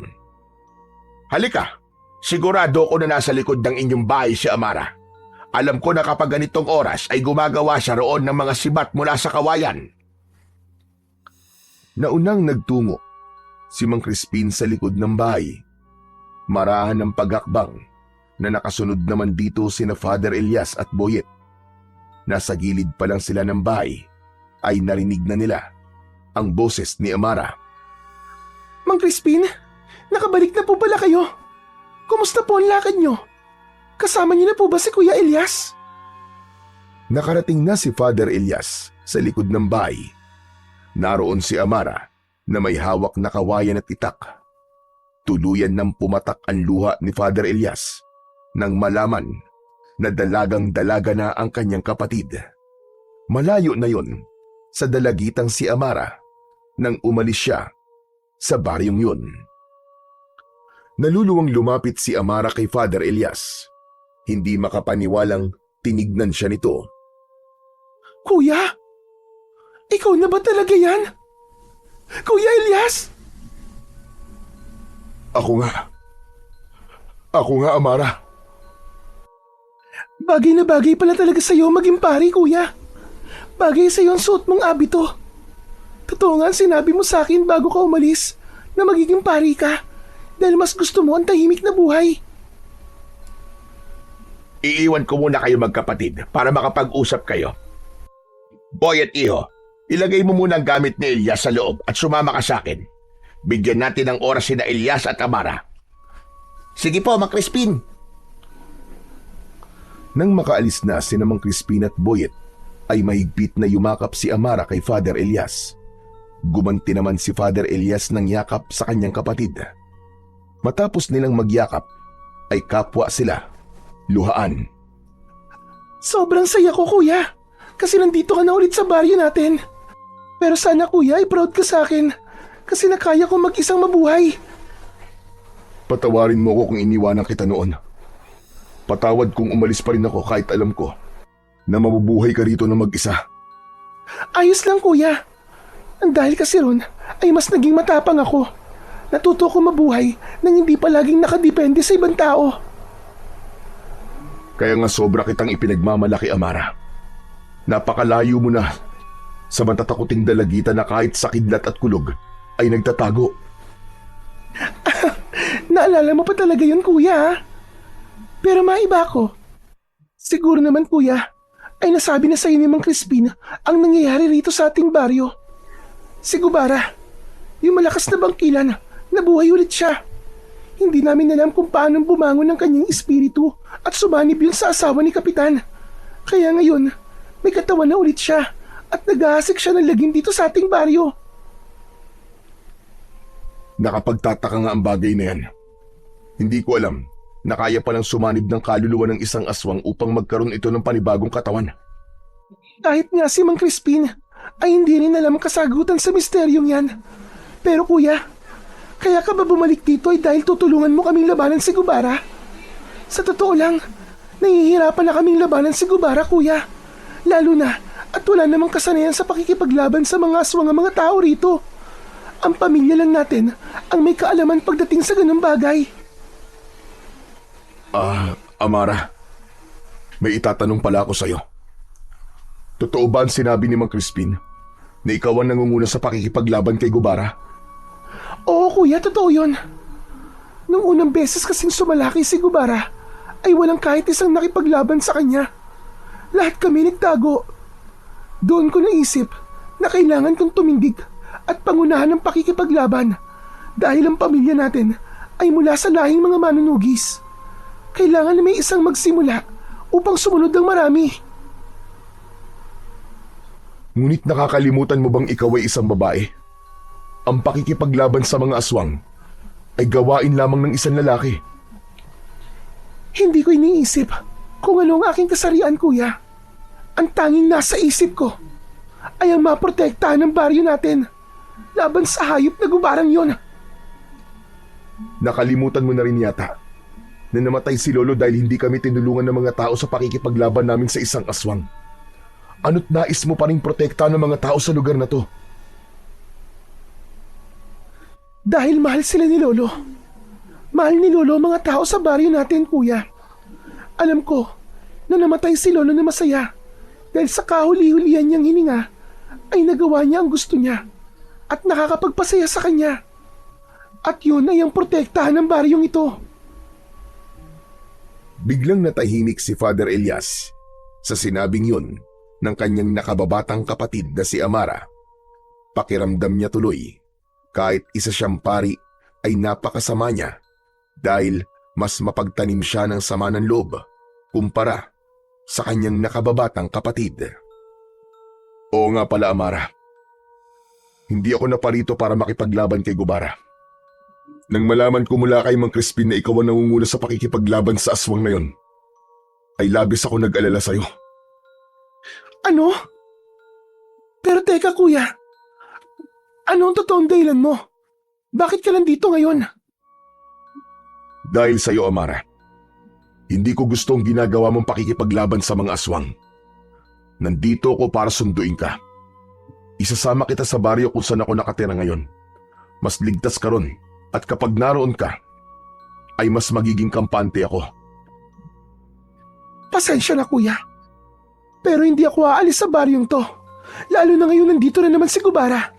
Speaker 3: Halika, sigurado ko na nasa likod ng inyong bahay si Amara. Alam ko na kapag ganitong oras ay gumagawa siya roon ng mga sibat mula sa kawayan.
Speaker 1: Naunang nagtungo si Mang Crispin sa likod ng bahay. Marahan ng pagakbang na nakasunod naman dito sina Father Elias at Boyet. Nasa gilid pa lang sila ng bahay ay narinig na nila ang boses ni Amara.
Speaker 2: Mang Crispin, nakabalik na po pala kayo. Kumusta po ang lakad nyo? Kasama niyo na po ba si Kuya Elias?
Speaker 1: Nakarating na si Father Elias sa likod ng bahay. Naroon si Amara na may hawak na kawayan at itak. Tuluyan nang pumatak ang luha ni Father Elias nang malaman na dalagang-dalaga na ang kanyang kapatid. Malayo na yon sa dalagitang si Amara nang umalis siya sa baryong yun. Naluluwang lumapit si Amara kay Father Elias. Hindi makapaniwalang tinignan siya nito.
Speaker 2: Kuya, ikaw na ba talaga yan? Kuya Elias?
Speaker 1: Ako nga, Amara.
Speaker 2: Bagay na bagay pala talaga sa'yo maging pari, kuya. Bagay sa'yo ang suot mong abito. Totoo nga ang sinabi mo sa akin bago ka umalis na magiging pari ka dahil mas gusto mo ang tahimik na buhay.
Speaker 3: Iiwan ko muna kayo magkapatid para makapag-usap kayo. Boy at Iho, ilagay mo muna ang gamit ni Elias sa loob at sumama ka sa akin. Bigyan natin ng oras sina Elias at Amara.
Speaker 2: Sige po, Mang Crispin.
Speaker 1: Nang makaalis na sina Mang Crispin at Boyet, ay mahigpit na yumakap si Amara kay Father Elias. Gumanti naman si Father Elias ng yakap sa kanyang kapatid. Matapos nilang magyakap, ay kapwa sila. Luhaan.
Speaker 2: Sobrang saya ko, kuya. Kasi nandito ka na ulit sa baryo natin. Pero sana, kuya, ay proud ka sa akin. Kasi nakaya ko mag-isang mabuhay.
Speaker 1: Patawarin mo ko kung iniwanan kita noon. Patawad kung umalis pa rin ako kahit alam ko na mabubuhay ka rito na mag-isa.
Speaker 2: Ayos lang, kuya. Dahil kasi ron ay mas naging matapang ako. Natuto ko mabuhay nang hindi palaging nakadepende sa ibang tao.
Speaker 1: Kaya nga sobra kitang ipinagmamalaki, Amara. Napakalayo mo na sa matatakuting dalagitan na kahit sa kidlat at kulog ay nagtatago.
Speaker 2: Naalala mo pa talaga yun, kuya. Pero maiba ko. Siguro naman, kuya, ay nasabi na sa iyo ni Mang Crispin ang nangyayari rito sa ating baryo. Si Gubara, yung malakas na bangkilan, nabuhay ulit siya. Hindi namin alam kung paano bumangon ang kanyang espiritu at sumanib yun sa asawa ni Kapitan. Kaya ngayon, may katawan na ulit siya at nag-aasik siya ng lagim dito sa ating baryo.
Speaker 1: Nakapagtataka nga ang bagay na yan. Hindi ko alam na kaya palang sumanib ng kaluluwa ng isang aswang upang magkaroon ito ng panibagong katawan.
Speaker 2: Kahit nga si Mang Crispin ay hindi rin alam kasagutan sa misteryong yan. Pero kuya, kaya ka ba bumalik dito ay dahil tutulungan mo kaming labanan si Gubara? Sa totoo lang, nahihirapan na kaming labanan si Gubara, kuya. Lalo na at wala namang kasanayan sa pakikipaglaban sa mga aswang ang mga tao rito. Ang pamilya lang natin ang may kaalaman pagdating sa ganung bagay.
Speaker 1: Amara, may itatanong pala ako sa'yo. Totoo ba ang sinabi ni Mang Crispin na ikaw ang nangunguna sa pakikipaglaban kay Gubara?
Speaker 4: Oo kuya, totoo yun. Nung unang beses kasing sumalaki si Gubara, ay walang kahit isang nakipaglaban sa kanya. Lahat kami nagtago. Doon ko naisip na kailangan kong tumindig at pangunahan ng pakikipaglaban dahil ang pamilya natin ay mula sa lahing mga manunugis. Kailangan na may isang magsimula upang sumunod ng marami.
Speaker 1: Ngunit nakakalimutan mo bang ikaw ay isang babae? Ang pakikipaglaban sa mga aswang ay gawain lamang ng isang lalaki.
Speaker 4: Hindi ko iniisip kung ano ang aking kasarian, kuya. Ang tanging nasa isip ko ay ang maprotektahan ng baryo natin laban sa hayop na gubarang yon.
Speaker 1: Nakalimutan mo na rin yata na namatay si Lolo dahil hindi kami tinulungan ng mga tao sa pakikipaglaban namin sa isang aswang. Ano't nais mo pa rin protektahan ng mga tao sa lugar na to?
Speaker 4: Dahil mahal sila ni Lolo. Mahal ni Lolo ang mga tao sa baryo natin, kuya. Alam ko na namatay si Lolo na masaya dahil sa kahuli-hulihan niyang hininga ay nagawa niya ang gusto niya at nakakapagpasaya sa kanya. At yun ay ang protektahan ng baryong ito.
Speaker 1: Biglang natahimik si Father Elias sa sinabing yun ng kanyang nakababatang kapatid na si Amara. Pakiramdam niya tuloy kahit isa siyang pari ay napakasama niya dahil mas mapagtanim siya ng sama ng loob kumpara sa kanyang nakababatang kapatid. Oo nga pala, Amara. Hindi ako naparito para makipaglaban kay Gubara. Nang malaman ko mula kay Mang Crispin na ikaw ang nangunguna sa pakikipaglaban sa aswang na yon, ay labis ako nag-alala sa'yo.
Speaker 4: Ano? Pero teka, kuya. Ano ang totoong dahilan mo? Bakit ka nandito ngayon?
Speaker 1: Dahil sa'yo, Amara. Hindi ko gustong ginagawa mong pakikipaglaban sa mga aswang. Nandito ako para sunduin ka. Isasama kita sa baryo kung saan ako nakatira ngayon. Mas ligtas ka ron at kapag naroon ka, ay mas magiging kampante ako.
Speaker 4: Pasensya na, kuya. Pero hindi ako aalis sa baryong to. Lalo na ngayon nandito na naman si Gubara.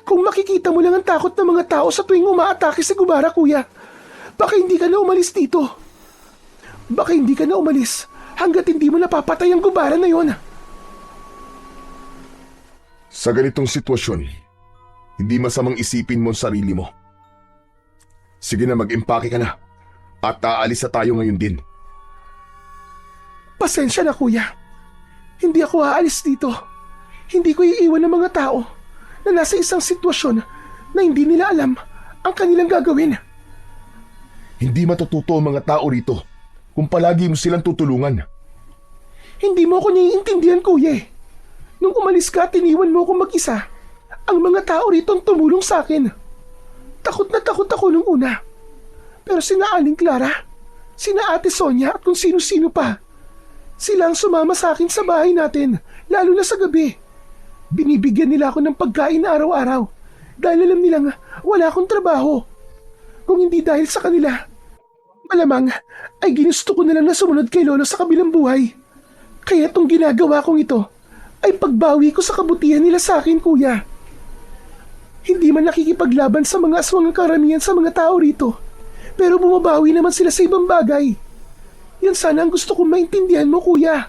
Speaker 4: Kung makikita mo lang ang takot ng mga tao sa tuwing umaatake si Gubara, kuya, baka hindi ka na umalis dito. Baka hindi ka na umalis hanggat hindi mo napapatay ang Gubara na yon.
Speaker 1: Sa ganitong sitwasyon, hindi masamang isipin mo ang sarili mo. Sige na, mag-impake ka na at aalis na tayo ngayon din.
Speaker 4: Pasensya na, kuya. Hindi ako aalis dito. Hindi ko iiwan ng mga tao na nasa isang sitwasyon na hindi nila alam ang kanilang gagawin.
Speaker 1: Hindi matututo ang mga tao rito kung palagi mo silang tutulungan.
Speaker 4: Hindi mo ako naiintindihan, kuya. Nung umalis ka at iniwan mo ako mag-isa, ang mga tao rito ang tumulong sa akin. Takot na takot ako nung una. Pero sina Aling Clara, sina Ate Sonia at kung sino-sino pa, sila ang sumama sa akin sa bahay natin, lalo na sa gabi. Binibigyan nila ako ng pagkain na araw-araw dahil alam nilang wala akong trabaho. Kung hindi dahil sa kanila, malamang ay ginusto ko na lang na sumunod kay Lolo sa kabilang buhay. Kaya itong ginagawa kong ito ay pagbawi ko sa kabutihan nila sa akin, kuya. Hindi man nakikipaglaban sa mga aswang ang karamihan sa mga tao rito, pero bumabawi naman sila sa ibang bagay. Yan sana ang gusto kong maintindihan mo, kuya.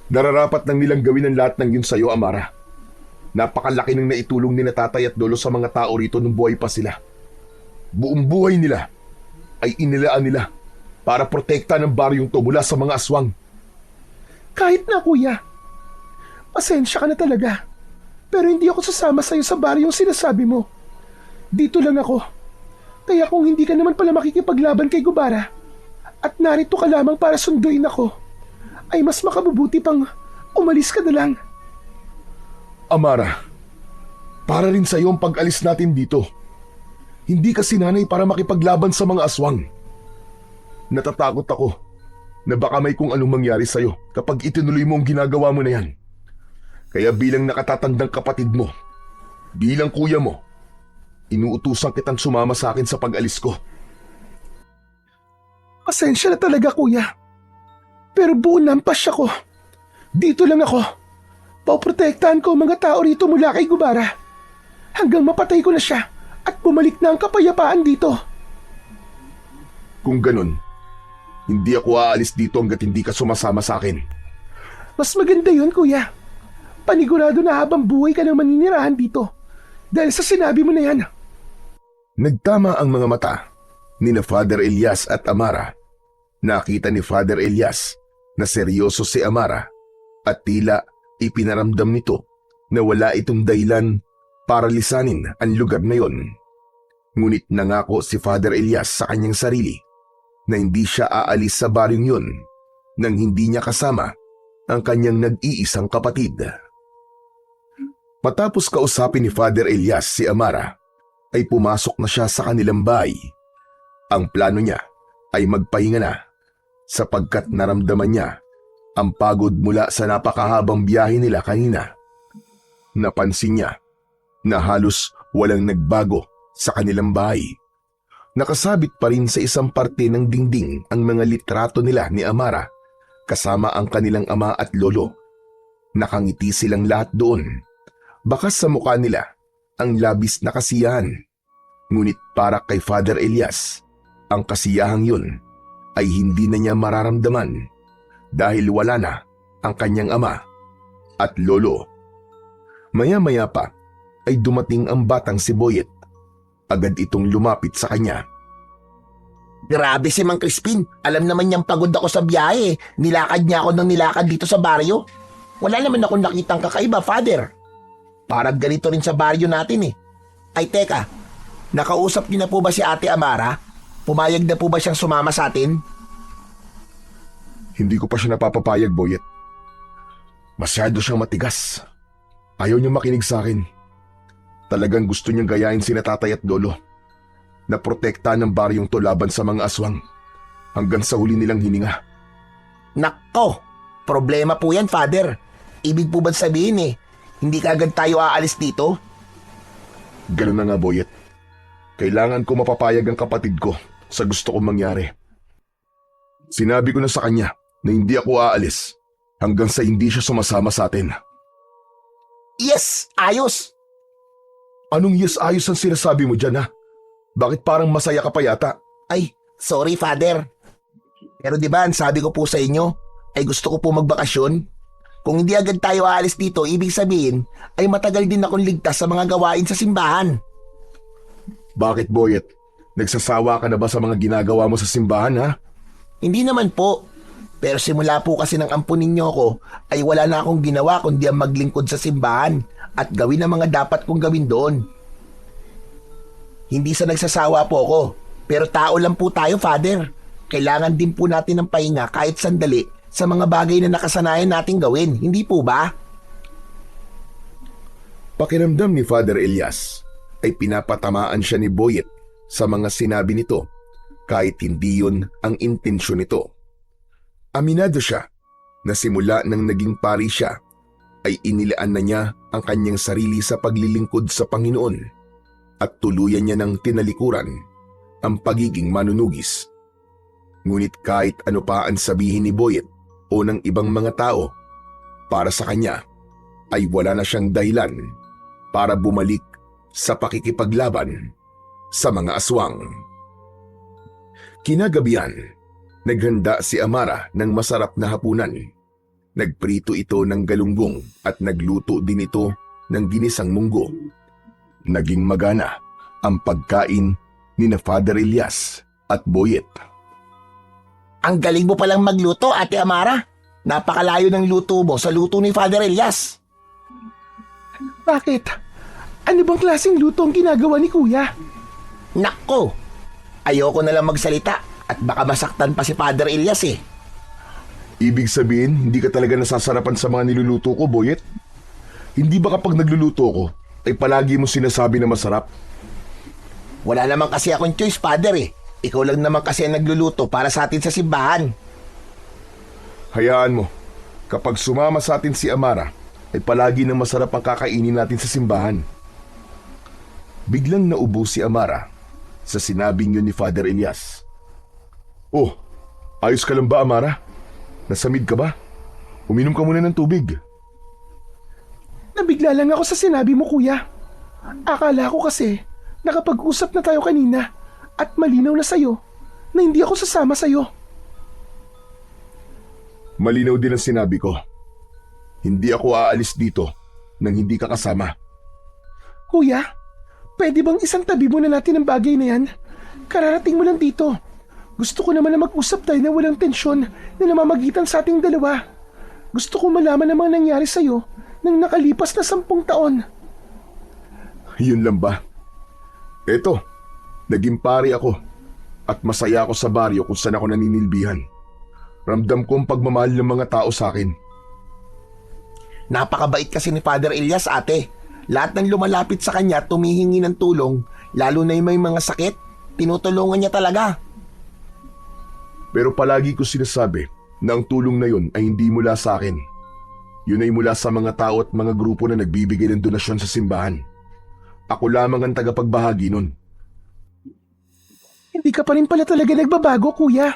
Speaker 1: Nararapat nang nilang gawin ang lahat ng yun sa'yo, Amara. Napakalaki ng naitulong ni na tatay at lolo sa mga tao rito nung buhay pa sila. Buong buhay nila ay inilaan nila para protekta ng baryong to mula sa mga aswang.
Speaker 4: Kahit na, kuya. Pasensya ka na talaga. Pero hindi ako sasama sa'yo sa baryong sinasabi mo. Dito lang ako. Kaya kung hindi ka naman pala makikipaglaban kay Gubara at narito ka lamang para sunduin ako, ay mas makabubuti pang umalis ka na lang.
Speaker 1: Amara, para rin sa'yo ang pag-alis natin dito. Hindi ka sinanay para makipaglaban sa mga aswang. Natatakot ako na baka may kung anong mangyari sa'yo kapag itinuloy mo ang ginagawa mo na yan. Kaya bilang nakatatandang kapatid mo, bilang kuya mo, inuutusan kitang sumama sa akin sa pag-alis ko.
Speaker 4: Pasensya na talaga, kuya. Pero buo ng pasya ko. Dito lang ako. Poprotektahan ko ang mga tao rito mula kay Gubara. Hanggang mapatay ko na siya at bumalik na ang kapayapaan dito.
Speaker 1: Kung ganun, hindi ako aalis dito hanggat hindi ka sumasama sa akin.
Speaker 4: Mas maganda yun, kuya. Panigurado na habang buhay ka nang maninirahan dito. Dahil sa sinabi mo na yan.
Speaker 1: Nagtama ang mga mata ni na Father Elias at Amara. Nakita ni Father Elias na seryoso si Amara at tila ipinaramdam nito na wala itong dahilan para lisanin ang lugar na yon. Ngunit nangako si Father Elias sa kanyang sarili na hindi siya aalis sa baryong yun nang hindi niya kasama ang kanyang nag-iisang kapatid. Matapos kausapin ni Father Elias si Amara, ay pumasok na siya sa kanilang bahay. Ang plano niya ay magpahinga na sapagkat naramdaman niya ang pagod mula sa napakahabang biyahe nila kanina. Napansin niya na halos walang nagbago sa kanilang bahay. Nakasabit pa rin sa isang parte ng dingding ang mga litrato nila ni Amara kasama ang kanilang ama at lolo. Nakangiti silang lahat doon. Bakas sa mukha nila ang labis na kasiyahan. Ngunit para kay Father Elias, ang kasiyahang yun ay hindi na niya mararamdaman dahil wala na ang kanyang ama at lolo. Maya-maya pa ay dumating ang batang si Boyet. Agad itong lumapit sa kanya.
Speaker 2: Grabe si Mang Crispin. Alam naman niyang pagod ako sa biyahe. Nilakad niya ako ng nilakad dito sa baryo. Wala naman akong nakitang kakaiba, Father. Parang ganito rin sa baryo natin eh. Ay teka, nakausap niyo na po ba si Ate Amara? Pumayag na po ba siyang sumama sa atin?
Speaker 1: Hindi ko pa siya napapapayag, Boyet. Masyado siyang matigas. Ayaw niyang makinig sa akin. Talagang gusto niyang gayahin sina tatay at lolo. Naprotektahan ng baryong to laban sa mga aswang hanggang sa huli nilang hininga.
Speaker 2: Nako, problema po yan, Father. Ibig po ba sabihin hindi ka agad tayo aalis dito?
Speaker 1: Ganun na nga, Boyet. Kailangan ko mapapayag ang kapatid ko sa gusto kong mangyari. Sinabi ko na sa kanya na hindi ako aalis hanggang sa hindi siya sumasama sa atin.
Speaker 2: Yes, ayos!
Speaker 1: Anong yes ayos ang sinasabi mo dyan, ha? Bakit parang masaya ka pa yata?
Speaker 2: Ay, sorry, Father. Pero di ba, ang sabi ko po sa inyo, ay gusto ko po magbakasyon. Kung hindi agad tayo aalis dito, ibig sabihin ay matagal din akong ligtas sa mga gawain sa simbahan.
Speaker 1: Bakit, Boyet? Nagsasawa ka na ba sa mga ginagawa mo sa simbahan, ha?
Speaker 2: Hindi naman po. Pero simula po kasi ng ampunin niyo ako, ay wala na akong ginawa kundi ang maglingkod sa simbahan at gawin ang mga dapat kong gawin doon. Hindi sa nagsasawa po ako, pero tao lang po tayo, Father. Kailangan din po natin ng pahinga kahit sandali sa mga bagay na nakasanayan nating gawin, hindi po ba?
Speaker 1: Pakiramdam ni Father Elias ay pinapatamaan siya ni Boyet sa mga sinabi nito kahit hindi yun ang intensyon nito. Aminado siya na simula nang naging pari siya ay inilaan na niya ang kanyang sarili sa paglilingkod sa Panginoon at tuluyan niya ng tinalikuran ang pagiging manunugis. Ngunit kahit ano pa ang sabihin ni Boyet o ng ibang mga tao, para sa kanya ay wala na siyang dahilan para bumalik sa pakikipaglaban sa mga aswang. Kinagabihan, naghanda si Amara ng masarap na hapunan. Nagprito ito ng galunggong at nagluto din ito ng ginisang munggo. Naging magana ang pagkain ni na Father Elias at Boyet.
Speaker 2: Ang galing mo palang magluto, Ate Amara. Napakalayo ng luto mo sa luto ni Father Elias.
Speaker 4: Bakit? Ano bang klaseng luto ang ginagawa ni Kuya?
Speaker 2: Nako, ayoko na lang magsalita at baka masaktan pa si Father Elias eh.
Speaker 1: Ibig sabihin, hindi ka talaga nasasarapan sa mga niluluto ko, Boyet? Hindi ba kapag nagluluto ko, ay palagi mo sinasabi na masarap?
Speaker 2: Wala naman kasi akong choice, Father eh. Ikaw lang naman kasi ang nagluluto para sa atin sa simbahan.
Speaker 1: Hayaan mo, kapag sumama sa atin si Amara, ay palagi na masarap ang kakainin natin sa simbahan. Biglang naubo si Amara sa sinabing yun ni Father Elias. Oh, ayos ka lang ba, Amara? Nasamid ka ba? Uminom ka muna ng tubig.
Speaker 4: Nabigla lang ako sa sinabi mo, kuya. Akala ko kasi nakapag-usap na tayo kanina at malinaw na sa'yo na hindi ako sasama sa'yo.
Speaker 1: Malinaw din ang sinabi ko. Hindi ako aalis dito nang hindi ka kasama.
Speaker 4: Kuya, pwede bang isang tabi muna natin ang bagay na yan? Kararating mo lang dito. Gusto ko naman na mag-usap tayo na walang tensyon na namamagitan sa ating dalawa. Gusto ko malaman ang mga nangyari sa'yo nang nakalipas na 10 taon.
Speaker 1: Yun lang ba? Eto, naging pari ako at masaya ako sa baryo kung saan ako naninilbihan. Ramdam ko ang pagmamahal ng mga tao sa akin.
Speaker 2: Napakabait kasi ni Father Elias, ate. Lahat ng lumalapit sa kanya tumihingi ng tulong, lalo na yung may mga sakit, tinutulungan niya talaga.
Speaker 1: Pero palagi ko sinasabi na ang tulong na yun ay hindi mula sa akin. Yun ay mula sa mga tao at mga grupo na nagbibigay ng donasyon sa simbahan. Ako lamang ang tagapagbahagi nun.
Speaker 4: Hindi ka pa rin pala talaga nagbabago, kuya.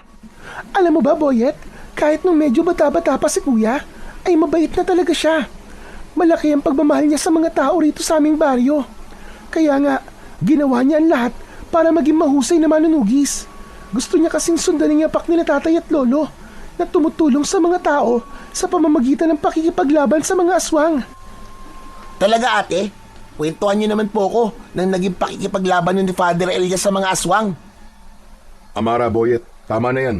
Speaker 4: Alam mo ba, Boyet, kahit nung medyo bata-bata pa si kuya, ay mabait na talaga siya. Malaki ang pagmamahal niya sa mga tao rito sa aming baryo. Kaya nga, ginawa niya ang lahat para maging mahusay na manunugis. Gusto niya kasing sundan ang yapak nila tatay at lolo na tumutulong sa mga tao sa pamamagitan ng pakikipaglaban sa mga aswang.
Speaker 2: Talaga, ate? Kwentuhan niyo naman po ako nang naging pakikipaglaban ni Father Elias sa mga aswang.
Speaker 1: Amara, Boyet, tama na yan.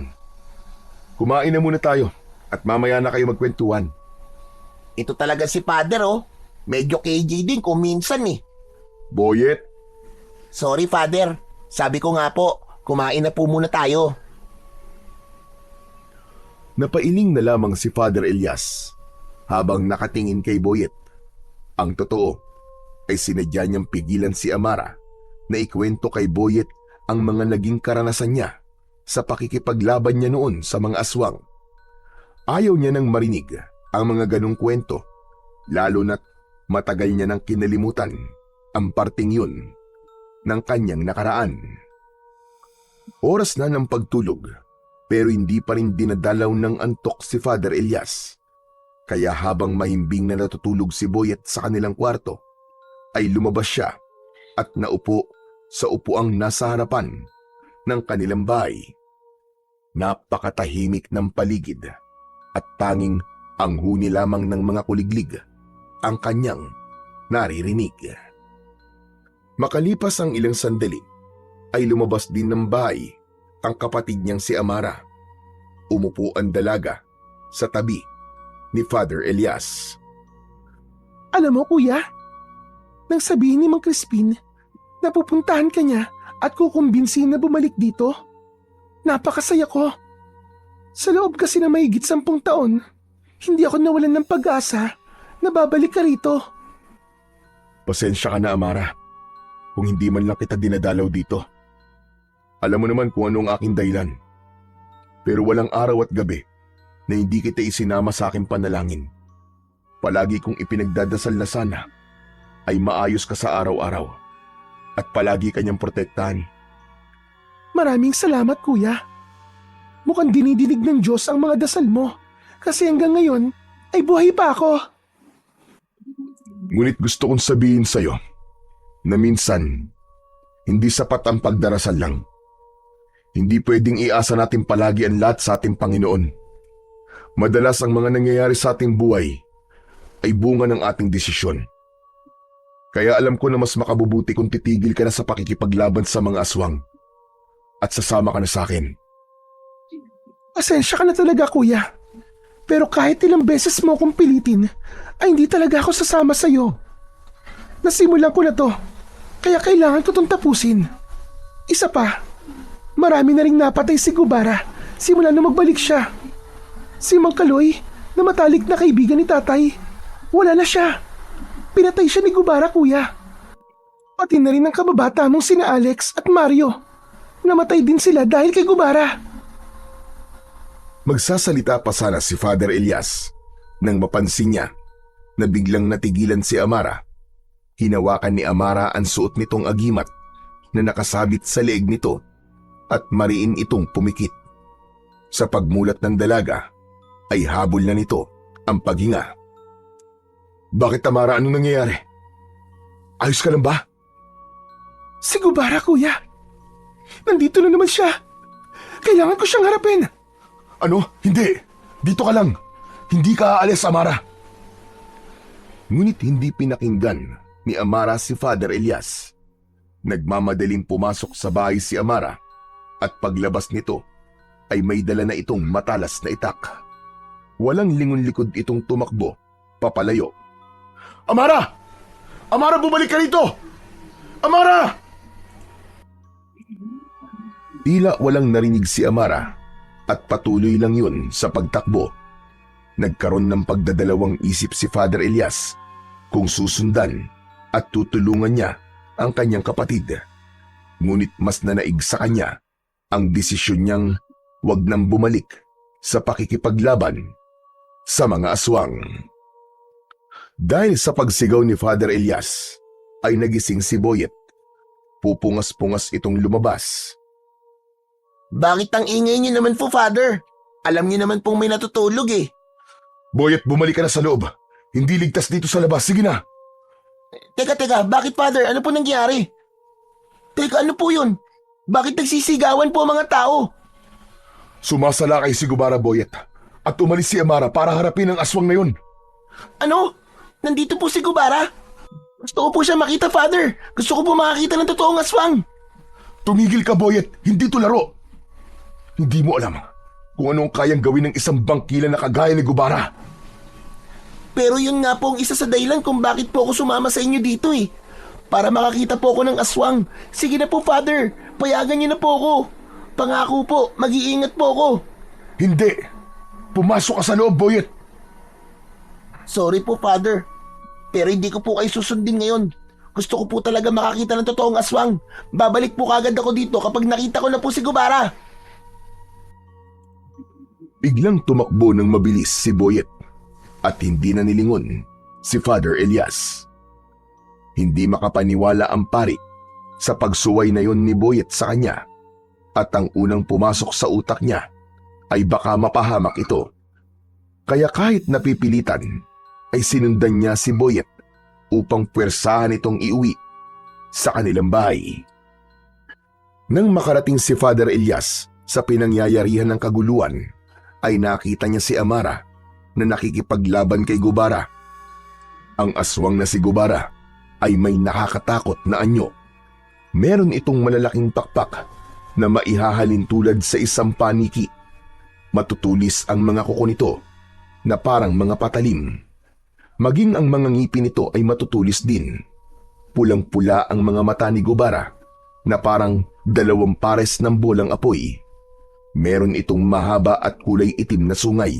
Speaker 1: Kumain na muna tayo at mamaya na kayo magkwentuhan.
Speaker 2: Ito talaga si Father, oh. Medyo KJ din kung minsan eh.
Speaker 1: Boyet,
Speaker 2: Sorry, Father. Sabi ko nga po, kumain na po muna tayo.
Speaker 1: napailing na lamang si Father Elias habang nakatingin kay Boyet. Ang totoo ay sinadya niyang pigilan si Amara na ikwento kay Boyet ang mga naging karanasan niya sa pakikipaglaban niya noon sa mga aswang. Ayaw niya nang marinig ang mga ganong kwento, lalo na't matagal niya nang kinalimutan ang parting yun ng kanyang nakaraan. Oras na ng pagtulog, pero hindi pa rin dinadalaw ng antok si Father Elias. Kaya habang mahimbing na natutulog si Boyet sa kanilang kwarto, ay lumabas siya at naupo sa upuang nasa harapan ng kanilang bahay. Napakatahimik ng paligid at tanging ang huni lamang ng mga kuliglig ang kanyang naririnig. Makalipas ang ilang sandali, ay lumabas din ng bahay ang kapatid niyang si Amara. Umupo ang dalaga sa tabi ni Father Elias.
Speaker 4: Alam mo, kuya, nang sabihin ni Mang Crispin na pupuntahan ka niya at kukumbinsin na bumalik dito, napakasaya ko. Sa loob kasi na mahigit 10 taon, hindi ako nawalan ng pag-asa na babalik ka rito.
Speaker 1: Pasensya ka na, Amara, kung hindi man lang kita dinadalaw dito. Alam mo naman kung ano ang aking dahilan. Pero walang araw at gabi na hindi kita isinama sa aking panalangin. Palagi kong ipinagdadasal na sana ay maayos ka sa araw-araw at palagi kanyang protektahan.
Speaker 4: Maraming salamat, kuya. Mukhang dinidinig ng Diyos ang mga dasal mo kasi hanggang ngayon ay buhay pa ako.
Speaker 1: Ngunit gusto kong sabihin sa'yo na minsan hindi sapat ang pagdarasal lang. Hindi pwedeng iasa natin palagi ang lahat sa ating Panginoon. Madalas ang mga nangyayari sa ating buhay ay bunga ng ating desisyon. Kaya alam ko na mas makabubuti kung titigil ka na sa pakikipaglaban sa mga aswang at sasama ka na sa akin.
Speaker 4: Pasensya ka na talaga, kuya. Pero kahit ilang beses mo akong pilitin, ay hindi talaga ako sasama sa'yo. Nasimulan ko na to, kaya kailangan ko itong tapusin. Isa pa, marami na ring napatay si Gubara simula nung magbalik siya. Si Mang Kaloy, na matalik na kaibigan ni tatay, wala na siya. Pinatay siya ni Gubara, kuya. Pati na rin ang kababata mong sina Alex at Mario. Namatay din sila dahil kay Gubara.
Speaker 1: Magsasalita pa sana si Father Elias nang mapansin niya na biglang natigilan si Amara. Hinawakan ni Amara ang suot nitong agimat na nakasabit sa leeg nito at mariin itong pumikit. Sa pagmulat ng dalaga ay habol na nito ang paghinga. Bakit, Tamara? Anong nangyayari? Ayos ka lang ba?
Speaker 4: Si Gubara, kuya. Nandito na naman siya. Kailangan ko siyang harapin.
Speaker 1: Ano? Hindi. Dito ka lang. Hindi ka aalis, Amara. Ngunit hindi pinakinggan ni Amara si Father Elias. Nagmamadaling pumasok sa bahay si Amara at paglabas nito ay may dala na itong matalas na itak. Walang lingon-likod itong tumakbo, papalayo. Amara! Amara, bumalik ka rito! Amara! Tila walang narinig si Amara at patuloy lang yun sa pagtakbo. Nagkaroon ng pagdadalawang isip si Father Elias kung susundan at tutulungan niya ang kanyang kapatid. Ngunit mas nanaig sa kanya ang desisyon niyang wag nang bumalik sa pakikipaglaban sa mga aswang. Dahil sa pagsigaw ni Father Elias ay nagising si Boyet. Pupungas-pungas itong lumabas.
Speaker 2: Bakit ang ingay niyo naman po, Father? Alam niyo naman pong may natutulog eh.
Speaker 1: Boyet, bumalik ka na sa loob. Hindi ligtas dito sa labas. Sige na.
Speaker 2: Teka, bakit, Father? Ano po nangyari? Teka, ano po yun? Bakit nagsisigawan po ang mga tao?
Speaker 1: Sumasalakay si Gubara, Boyet, at umalis si Amara para harapin ang aswang na yun.
Speaker 2: Ano? Nandito po si Gubara? Gusto ko po siya makita, Father. Gusto ko po makakita ng totoong aswang.
Speaker 1: Tumigil ka, Boyet. Hindi to laro. Hindi mo alam kung anong kayang gawin ng isang bangkila na kagaya ni Gubara.
Speaker 2: Pero yun nga po ang isa sa dahilan kung bakit po ako sumama sa inyo dito eh. Para makakita po ako ng aswang. Sige na po, Father. Payagan niyo na po ako. Pangako po, mag-iingat po ako.
Speaker 1: Hindi. Pumasok ka sa loob, Boyet.
Speaker 2: Sorry po, Father. Pero hindi ko po kayo susundin ngayon. Gusto ko po talaga makakita ng totoong aswang. Babalik po kagad ako dito kapag nakita ko na po si Gubara.
Speaker 1: Biglang tumakbo ng mabilis si Boyet at hindi na nilingon si Father Elias. Hindi makapaniwala ang pari sa pagsuway na yon ni Boyet sa kanya at ang unang pumasok sa utak niya ay baka mapahamak ito. Kaya kahit napipilitan ay sinundan niya si Boyet upang puwersahan itong iuwi sa kanilang bahay. Nang makarating si Father Elias sa pinangyayarihan ng kaguluhan, ay nakita niya si Amara na nakikipaglaban kay Gubara. Ang aswang na si Gubara ay may nakakatakot na anyo. Meron itong malalaking pakpak na maihahalin tulad sa isang paniki. Matutulis ang mga kuko nito na parang mga patalim. Maging ang mga ngipin nito ay matutulis din. Pulang-pula ang mga mata ni Gubara na parang 2 pares ng bolang apoy. Meron itong mahaba at kulay itim na sungay.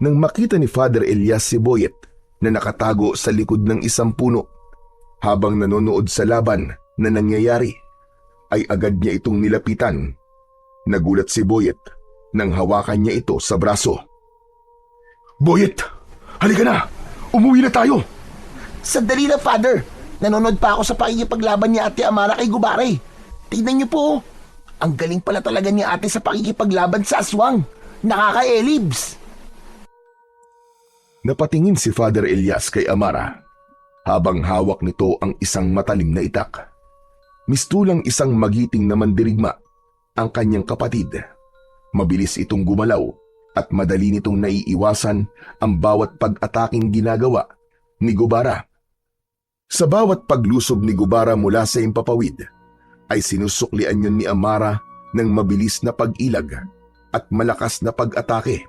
Speaker 1: Nang makita ni Father Elias si Boyet na nakatago sa likod ng isang puno habang nanonood sa laban na nangyayari, ay agad niya itong nilapitan. Nagulat si Boyet nang hawakan niya ito sa braso. Boyet, halika na! Umuwi na tayo!
Speaker 2: Sandali lang, Father. Nanonood pa ako sa pakikipaglaban ni Ate Amara kay Gubara eh. Tignan niyo po. Ang galing pala talaga ni ate sa pakikipaglaban sa aswang. Nakaka-elibs.
Speaker 1: Napatingin si Father Elias kay Amara habang hawak nito ang isang matalim na itak. Mistulang isang magiting na mandirigma ang kanyang kapatid. Mabilis itong gumalaw at madali nitong naiiwasan ang bawat pag-ataking ginagawa ni Gubara. Sa bawat paglusob ni Gubara mula sa impapawid, ay sinusuklian yun ni Amara ng mabilis na pag-ilag at malakas na pag-atake.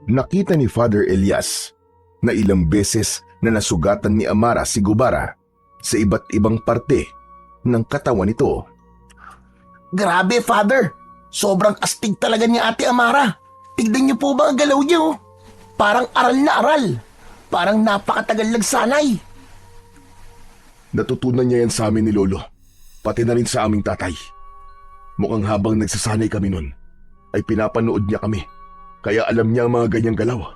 Speaker 1: Nakita ni Father Elias na ilang beses na nasugatan ni Amara si Gubara sa iba't ibang parte ng katawan nito.
Speaker 2: Grabe, Father. Sobrang astig talaga ni Ate Amara. Tignan niyo po ba ang galaw niya oh. Parang aral na aral. Parang napakatagal nagsanay.
Speaker 1: Natutunan niya yan sa amin ni Lolo. Pati na rin sa aming tatay. Mukhang habang nagsasanay kami nun, ay pinapanood niya kami. Kaya alam niya ang mga ganyang galaw.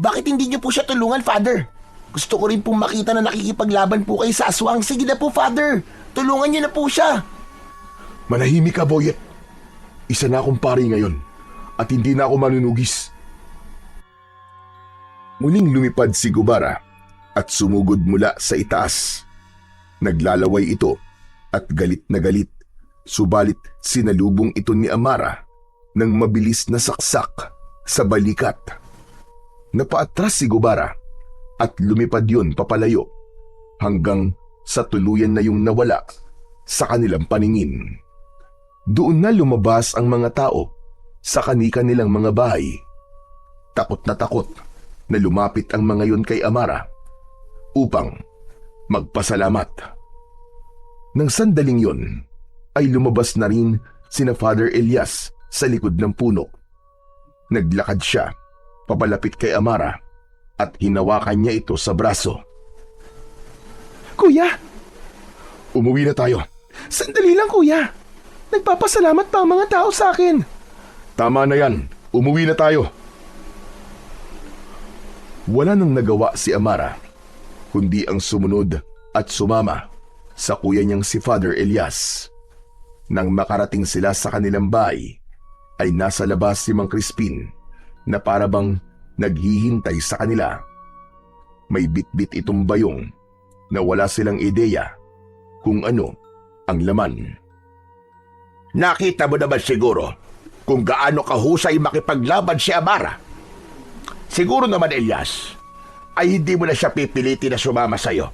Speaker 2: Bakit hindi niyo po siya tulungan, Father? Gusto ko rin pong makita na nakikipaglaban po kayo sa aswang. Sige na po, Father. Tulungan niyo na po siya.
Speaker 1: Manahimik ka, Boyet. Isa na akong pari ngayon at hindi na ako manunugis. Muling lumipad si Gubara at sumugod mula sa itaas. Naglalaway ito at galit na galit, subalit sinalubong ito ni Amara ng mabilis na saksak sa balikat. Napaatras si Gubara at lumipad yun papalayo hanggang sa tuluyan na yung nawala sa kanilang paningin. Doon na lumabas ang mga tao sa kani-kanilang mga bahay. Takot na lumapit ang mga yun kay Amara upang magpasalamat. Nang sandaling yun ay lumabas na rin sina Father Elias sa likod ng puno. Naglakad siya papalapit kay Amara at hinawakan niya ito sa braso.
Speaker 4: Kuya,
Speaker 1: Umuwi na tayo.
Speaker 4: sandali lang kuya. Nagpapasalamat pa ang mga tao sa akin.
Speaker 1: Tama na yan. Umuwi na tayo. Wala nang nagawa si Amara, kundi ang sumunod at sumama sa kuya niyang si Father Elias. Nang makarating sila sa kanilang bahay, ay nasa labas si Mang Crispin na parabang naghihintay sa kanila. May bitbit itong bayong na wala silang ideya kung ano ang laman.
Speaker 3: Nakita mo naman siguro kung gaano kahusay makipaglaban si Amara. Siguro naman, Elias, ay hindi mo na siya pipilitin na sumama sa'yo.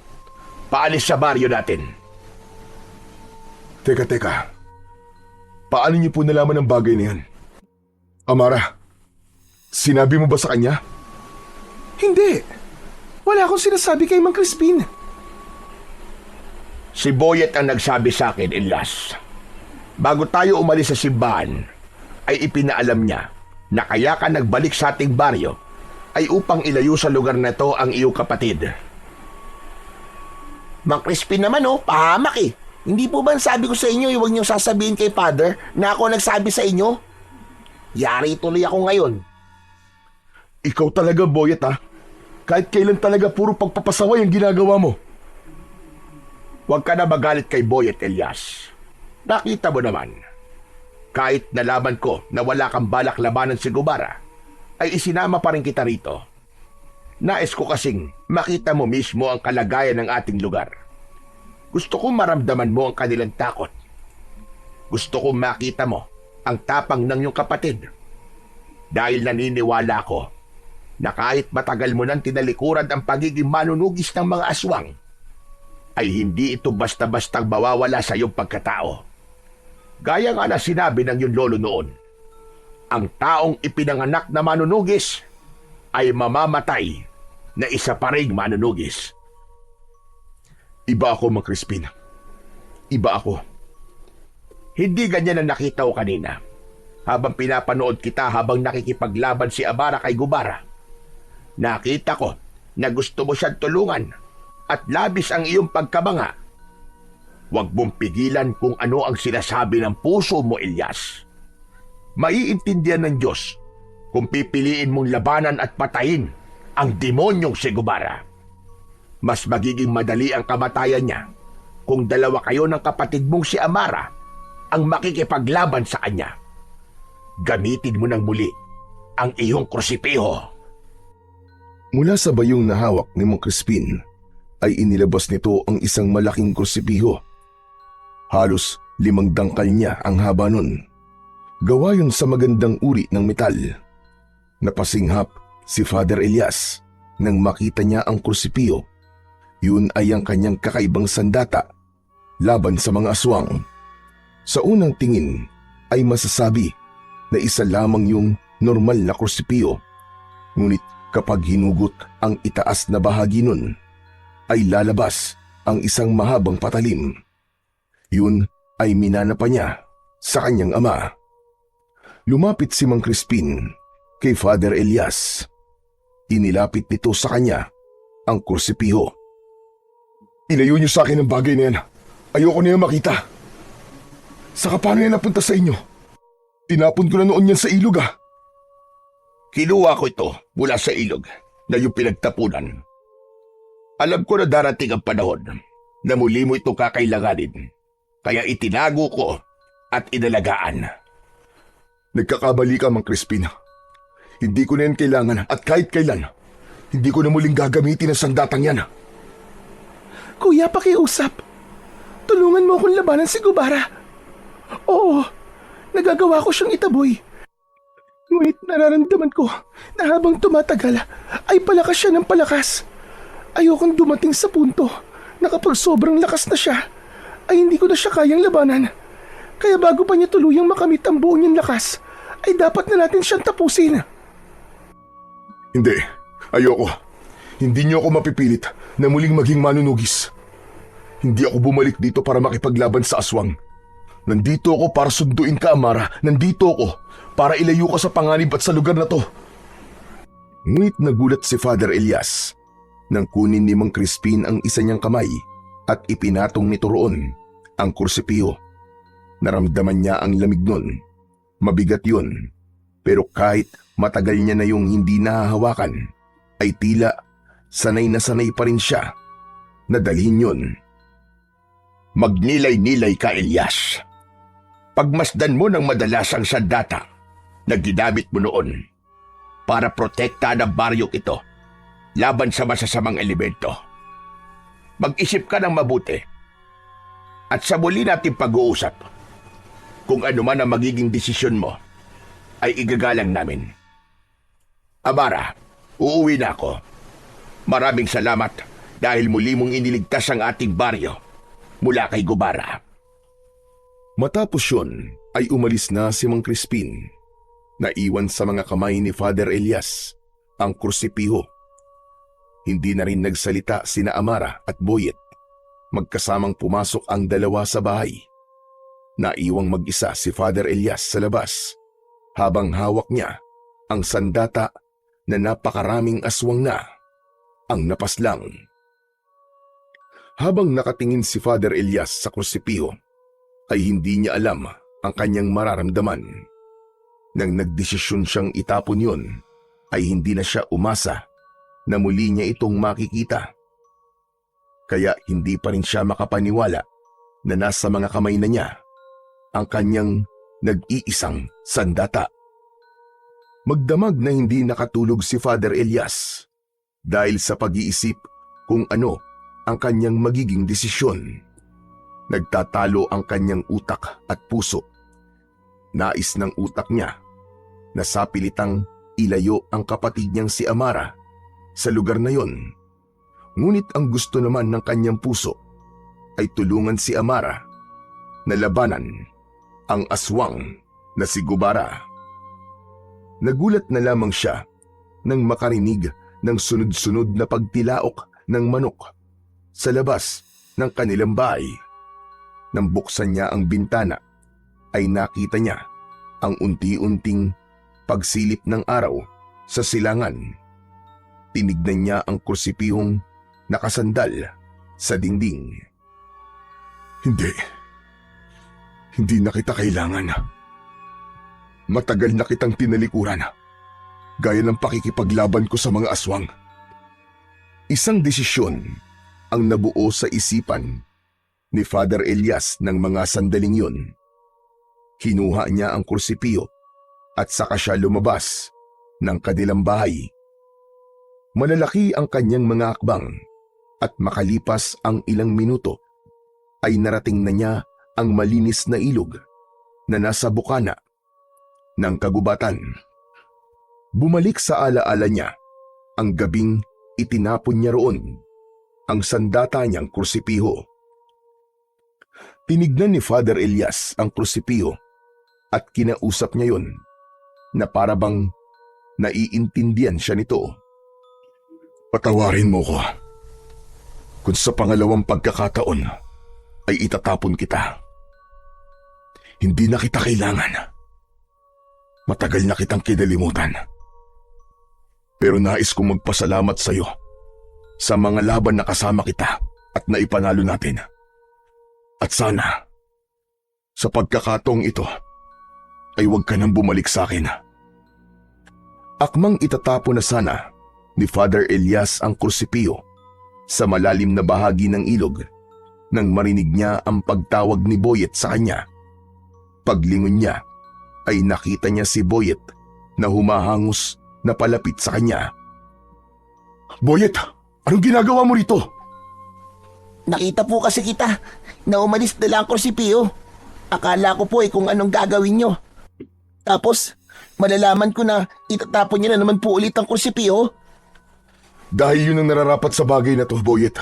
Speaker 3: Paalis sa baryo natin.
Speaker 1: Teka. Paano niyo po nalaman ang bagay na yan? Amara, sinabi mo ba sa kanya?
Speaker 4: Hindi. Wala akong sinasabi kay Mang Crispin.
Speaker 3: Si Boyet ang nagsabi sa akin, Elias. Bago tayo umalis sa simbahan, ay ipinaalam niya na kaya ka nagbalik sa ating baryo ay upang ilayo sa lugar na to ang iyong kapatid.
Speaker 2: Mang Crispin naman pahamak eh. Hindi po ba sabi ko sa inyo huwag niyong sasabihin kay Father na ako nagsabi sa inyo? Yari tuloy ako ngayon.
Speaker 1: Ikaw talaga, Boyet, ha? Kahit kailan talaga puro pagpapasaway ang ginagawa mo.
Speaker 3: Huwag ka na magalit kay Boyet, Elias. Nakita mo naman, kahit nalaman ko na wala kang balak labanan si Gubara, ay isinama pa rin kita rito. Nais ko kasing makita mo mismo ang kalagayan ng ating lugar. Gusto kong maramdaman mo ang kanilang takot. Gusto kong makita mo ang tapang ng iyong kapatid. Dahil naniniwala ko na kahit matagal mo nang tinalikuran ang pagiging manunugis ng mga aswang, ay hindi ito basta-bastang mawawala sa iyong pagkatao. Gaya nga na sinabi ng iyong lolo noon, ang taong ipinanganak na manunugis ay mamamatay na isa pa ring manunugis.
Speaker 1: Iba ako, Mang Crispin. Iba ako.
Speaker 3: Hindi ganyan ang nakita ko kanina habang pinapanood kita habang nakikipaglaban si Amara kay Gubara. Nakita ko na gusto mo siyang tulungan at labis ang iyong pagkabanga. Huwag mong pigilan kung ano ang sinasabi ng puso mo, Elias. Maiintindihan ng Diyos kung pipiliin mong labanan at patayin ang demonyong si Gubara. Mas magiging madali ang kamatayan niya kung dalawa kayo ng kapatid mong si Amara ang makikipaglaban sa kanya. Gamitin mo ng muli ang iyong krusipiho.
Speaker 1: Mula sa bayong na hawak ni Mang Crispin, ay inilabas nito ang isang malaking krusipiho. Halos 5 dangkal niya ang haba nun. Gawa yun sa magandang uri ng metal. Napasinghap si Father Elias nang makita niya ang krusipiho. Yun ay ang kanyang kakaibang sandata laban sa mga aswang. Sa unang tingin ay masasabi na isa lamang yung normal na krusipiho. Ngunit kapag hinugot ang itaas na bahagi nun, ay lalabas ang isang mahabang patalim. Yun ay minana pa niya sa kanyang ama. Lumapit si Mang Crispin kay Father Elias. Inilapit nito sa kanya ang krusipiho. Ilayo niyo sa akin ang bagay na yan. Ayoko na yan makita. Saka paano yan napunta sa inyo? Tinapon ko na noon yan sa ilog
Speaker 3: Kinuha ko ito mula sa ilog na yung pinagtapunan. Alam ko na darating ang panahon na muli mo ito kakailanganin. Kaya itinago ko at inalagaan.
Speaker 1: Nagkakabali ka, Mang Crispin. Hindi ko na yan kailangan at kahit kailan, Hindi ko na muling gagamitin ang sandatang yan.
Speaker 4: Kuya, pakiusap. Tulungan mo akong labanan si Gubara. Oo, nagagawa ko siyang itaboy. Ngunit nararamdaman ko na habang tumatagal ay palakas siya ng palakas. Ayokong dumating sa punto na kapag sobrang lakas na siya, ay hindi ko na siya kayang labanan. Kaya bago pa niya tuluyang makamit ang buo niyang lakas, ay dapat na natin siyang tapusin.
Speaker 1: Hindi, ayoko. Hindi niyo ako mapipilit na muling maging manunugis. Hindi ako bumalik dito para makipaglaban sa aswang. Nandito ako para sunduin ka, Amara. Nandito ako para ilayo ka sa panganib at sa lugar na to. Ngunit nagulat si Father Elias nang kunin ni Mang Crispin ang isa niyang kamay at ipinatong nito roon ang kursipiyo. Naramdaman niya ang lamig nun. Mabigat yun. Pero kahit matagal niya na yung hindi nahahawakan, ay tila sanay na sanay pa rin siya na dalhin yun.
Speaker 3: Magnilay-nilay ka, Elias. Pagmasdan mo ng madalas ang sandata na ginamit mo noon para protektahan ang baryong ito laban sa masasamang elemento. Mag-isip ka ng mabuti at sa muli nating pag-uusap, kung ano man ang magiging desisyon mo, ay igagalang namin. Amara, uuwi na ako. Maraming salamat dahil muli mong iniligtas ang ating baryo mula kay Gubara.
Speaker 1: Matapos yun ay umalis na si Mang Crispin. Naiwan sa mga kamay ni Father Elias ang kursipiho. Hindi na rin nagsalita sina Amara at Boyet. Magkasamang pumasok ang dalawa sa bahay. Naiwang mag-isa si Father Elias sa labas habang hawak niya ang sandata na napakaraming aswang na ang napaslang. Habang nakatingin si Father Elias sa kursipiho, ay hindi niya alam ang kanyang mararamdaman. Nang nagdesisyon siyang itapon yun, ay hindi na siya umasa na muli niya itong makikita. Kaya hindi pa rin siya makapaniwala na nasa mga kamay na niya ang kanyang nag-iisang sandata. Magdamag na hindi nakatulog si Father Elias dahil sa pag-iisip kung ano ang kanyang magiging desisyon. Nagtatalo ang kanyang utak at puso. Nais ng utak niya na sapilitang ilayo ang kapatid niyang si Amara sa lugar na yon. Ngunit ang gusto naman ng kanyang puso ay tulungan si Amara na labanan ang aswang na si Gubara. Nagulat na lamang siya nang makarinig ng sunod-sunod na pagtilaok ng manok sa labas ng kanilang bahay. Nang buksan niya ang bintana, ay nakita niya ang unti-unting pagsilip ng araw sa silangan. Tinignan niya ang kursipihong nakasandal sa dingding. Hindi na kita kailangan. Matagal na kitang tinalikuran, gaya ng pakikipaglaban ko sa mga aswang. Isang desisyon ang nabuo sa isipan ni Father Elias ng mga sandaling yun. Kinuha niya ang kursipiyo at saka siya lumabas ng kanilang bahay. Malalaki ang kanyang mga akbang at makalipas ang ilang minuto ay narating na niya ang malinis na ilog na nasa bukana ng kagubatan. Bumalik sa alaala niya ang gabing itinapon niya roon ang sandata niyang kursipiho. Tinignan ni Father Elias ang kursipiho at kinausap niya yon na parabang naiintindihan siya nito. Patawarin mo ko kung sa pangalawang pagkakataon ay itatapon kita. Hindi na kita kailangan. Matagal na kitang kinalimutan. Pero nais kong magpasalamat sa iyo sa mga laban na kasama kita at naipanalo natin. At sana, sa pagkakataong ito, ay huwag ka nang bumalik sa akin. Akmang itatapon na sana ni Father Elias ang kursipiyo sa malalim na bahagi ng ilog nang marinig niya ang pagtawag ni Boyet sa kanya. Paglingon niya ay nakita niya si Boyet na humahangos na palapit sa kanya. Boyet, anong ginagawa mo rito?
Speaker 2: Nakita po kasi kita na umalis na lang ang Korsipio. Akala ko po kung anong gagawin nyo. Tapos, malalaman ko na itatapon niya na naman po ulit ang Korsipio.
Speaker 1: Dahil yun ang nararapat sa bagay na to, Boyet.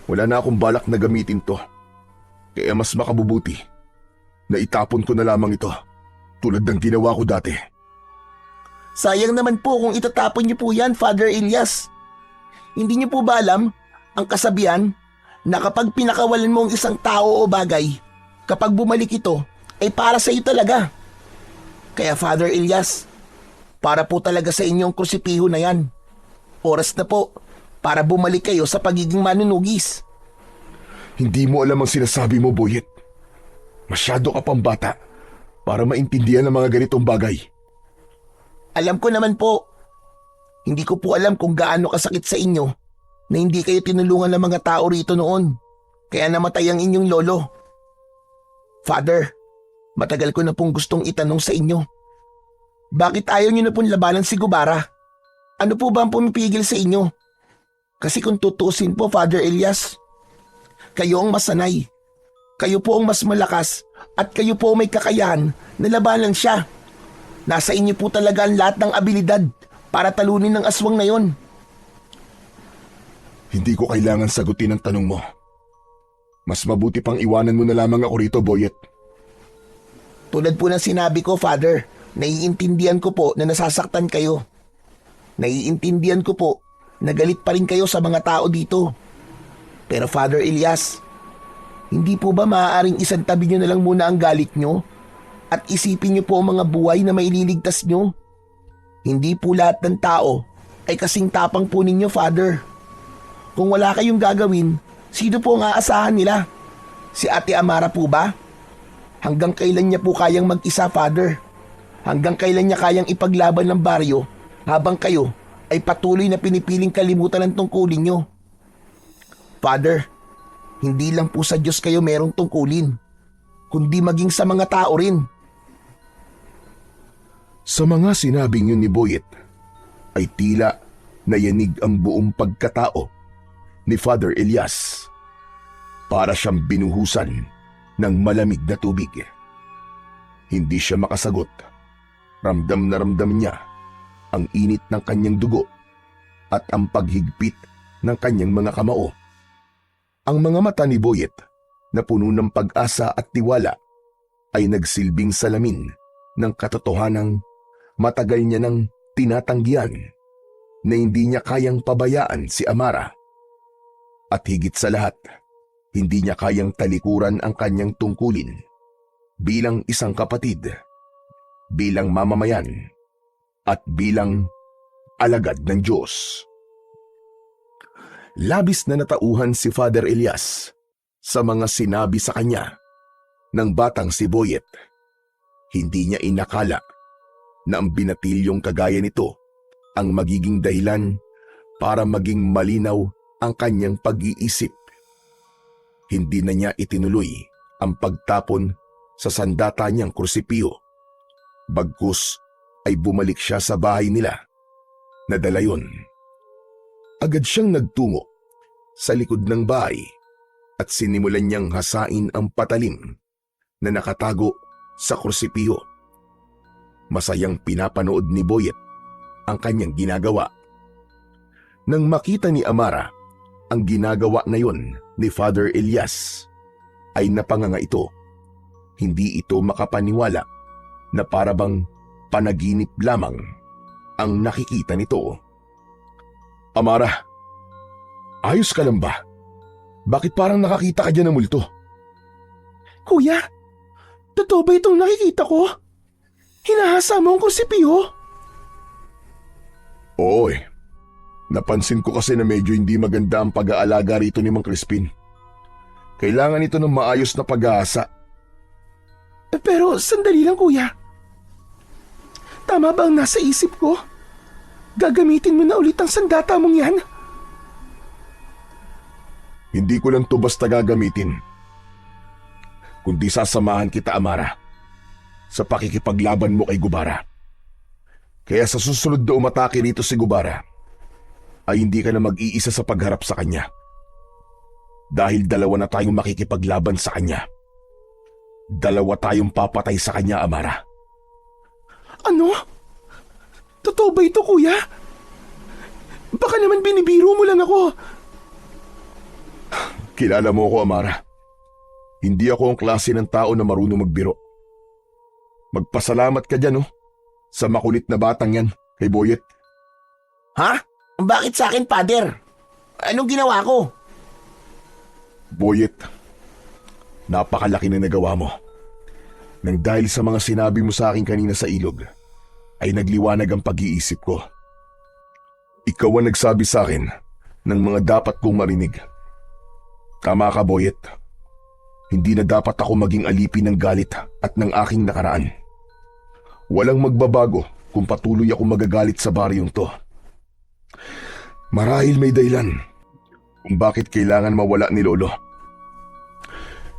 Speaker 1: Wala na akong balak na gamitin to. Kaya mas makabubuti na itapon ko na lamang ito tulad ng ginawa ko dati.
Speaker 2: Sayang naman po kung itatapon niyo po yan, Father Elias. Hindi niyo po ba alam ang kasabihan na kapag pinakawalan mo ang isang tao o bagay, kapag bumalik ito, ay para sa iyo talaga. Kaya Father Elias, para po talaga sa inyong krusipiho na yan. Oras na po para bumalik kayo sa pagiging manunugis.
Speaker 1: Hindi mo alam ang sinasabi mo, Boyet. Masyado ka pang bata para maintindihan ang mga ganitong bagay.
Speaker 2: Alam ko naman po. Hindi ko po alam kung gaano kasakit sa inyo na hindi kayo tinulungan ng mga tao rito noon. Kaya namatay ang inyong lolo. Father, matagal ko na pong gustong itanong sa inyo. Bakit ayaw niyo na pong labanan si Gubara? Ano po ba ang pumipigil sa inyo? Kasi kung tutusin po, Father Elias, kayo ang masanay. Kayo po ang mas malakas at kayo po may kakayahan na labanan siya. Nasa inyo po talaga ang lahat ng abilidad para talunin ng aswang na yon.
Speaker 1: Hindi ko kailangan sagutin ang tanong mo. Mas mabuti pang iwanan mo na lamang ako rito, Boyet.
Speaker 2: Tulad po ng sinabi ko, Father, naiintindihan ko po na nasasaktan kayo. Naiintindihan ko po na galit pa rin kayo sa mga tao dito. Pero Father Elias, hindi po ba maaaring isantabi nyo na lang muna ang galit nyo at isipin nyo po ang mga buhay na maililigtas nyo? Hindi po lahat ng tao ay kasing tapang po ninyo, Father. Kung wala kayong gagawin, sino po ang aasahan nila? Si Ate Amara po ba? Hanggang kailan niya po kayang mag-isa, Father? Hanggang kailan niya kayang ipaglaban ng baryo habang kayo ay patuloy na pinipiling kalimutan ang tungkulin nyo? Father, hindi lang po sa Diyos kayo merong tungkulin, kundi maging sa mga tao rin.
Speaker 1: Sa mga sinabing yun ni Boyet, ay tila nayanig ang buong pagkatao ni Father Elias. Para siyang binuhusan ng malamig na tubig. Hindi siya makasagot. Ramdam na ramdam niya ang init ng kanyang dugo at ang paghigpit ng kanyang mga kamao. Ang mga mata ni Boyet na puno ng pag-asa at tiwala ay nagsilbing salamin ng katotohanang matagal niya nang tinatanggihan na hindi niya kayang pabayaan si Amara. At higit sa lahat, hindi niya kayang talikuran ang kanyang tungkulin bilang isang kapatid, bilang mamamayan, at bilang alagad ng Diyos. Labis na natauhan si Father Elias sa mga sinabi sa kanya ng batang si Boyet. Hindi niya inakala na ang binatilyong kagaya nito ang magiging dahilan para maging malinaw ang kanyang pag-iisip. Hindi na niya itinuloy ang pagtapon sa sandata niyang krusipiyo. Bagkus ay bumalik siya sa bahay nila. Nadala yun. Agad siyang nagtungo sa likod ng bahay at sinimulan niyang hasain ang patalim na nakatago sa krusipiyo. Masayang pinapanood ni Boyet ang kanyang ginagawa. Nang makita ni Amara ang ginagawa na yon ni Father Elias, ay napanganga ito. Hindi ito makapaniwala na parabang panaginip lamang ang nakikita nito. Amara, ayos ka lang ba? Bakit parang nakakita ka dyan ng multo?
Speaker 4: Kuya, totoo ba itong nakikita ko? Hinahasa mo ang krusipiho?
Speaker 1: Oo eh. Napansin ko kasi na medyo hindi maganda ang pag-aalaga rito ni Mang Crispin. Kailangan ito ng maayos na pag-aasa.
Speaker 4: Pero sandali lang, kuya. Tama ba ang nasa isip ko? Gagamitin mo na ulit ang sandata mong yan?
Speaker 1: Hindi ko lang to basta gagamitin. Kundi sasamahan kita, Amara, sa pakikipaglaban mo kay Gubara. Kaya sa susunod na umatake rito si Gubara, ay hindi ka na mag-iisa sa pagharap sa kanya. Dahil dalawa na tayong makikipaglaban sa kanya. Dalawa tayong papatay sa kanya, Amara.
Speaker 4: Ano? Totoo ba ito, kuya? Baka naman binibiro mo lang ako.
Speaker 1: Kilala mo ako, Amara. Hindi ako ang klase ng tao na marunong magbiro. Magpasalamat ka dyan, sa makulit na batang yan, kay Boyet.
Speaker 2: Ha? Bakit sa akin, Father? Anong ginawa ko?
Speaker 1: Boyet, napakalaki na nagawa mo. Nang dahil sa mga sinabi mo sa akin kanina sa ilog, ay nagliwanag ang pag-iisip ko. Ikaw ang nagsabi sa akin ng mga dapat kong marinig. Tama ka, Boyet. Hindi na dapat ako maging alipin ng galit at ng aking nakaraan. Walang magbabago kung patuloy ako magagalit sa baryong to. Marahil may dahilan kung bakit kailangan mawala ni Lolo.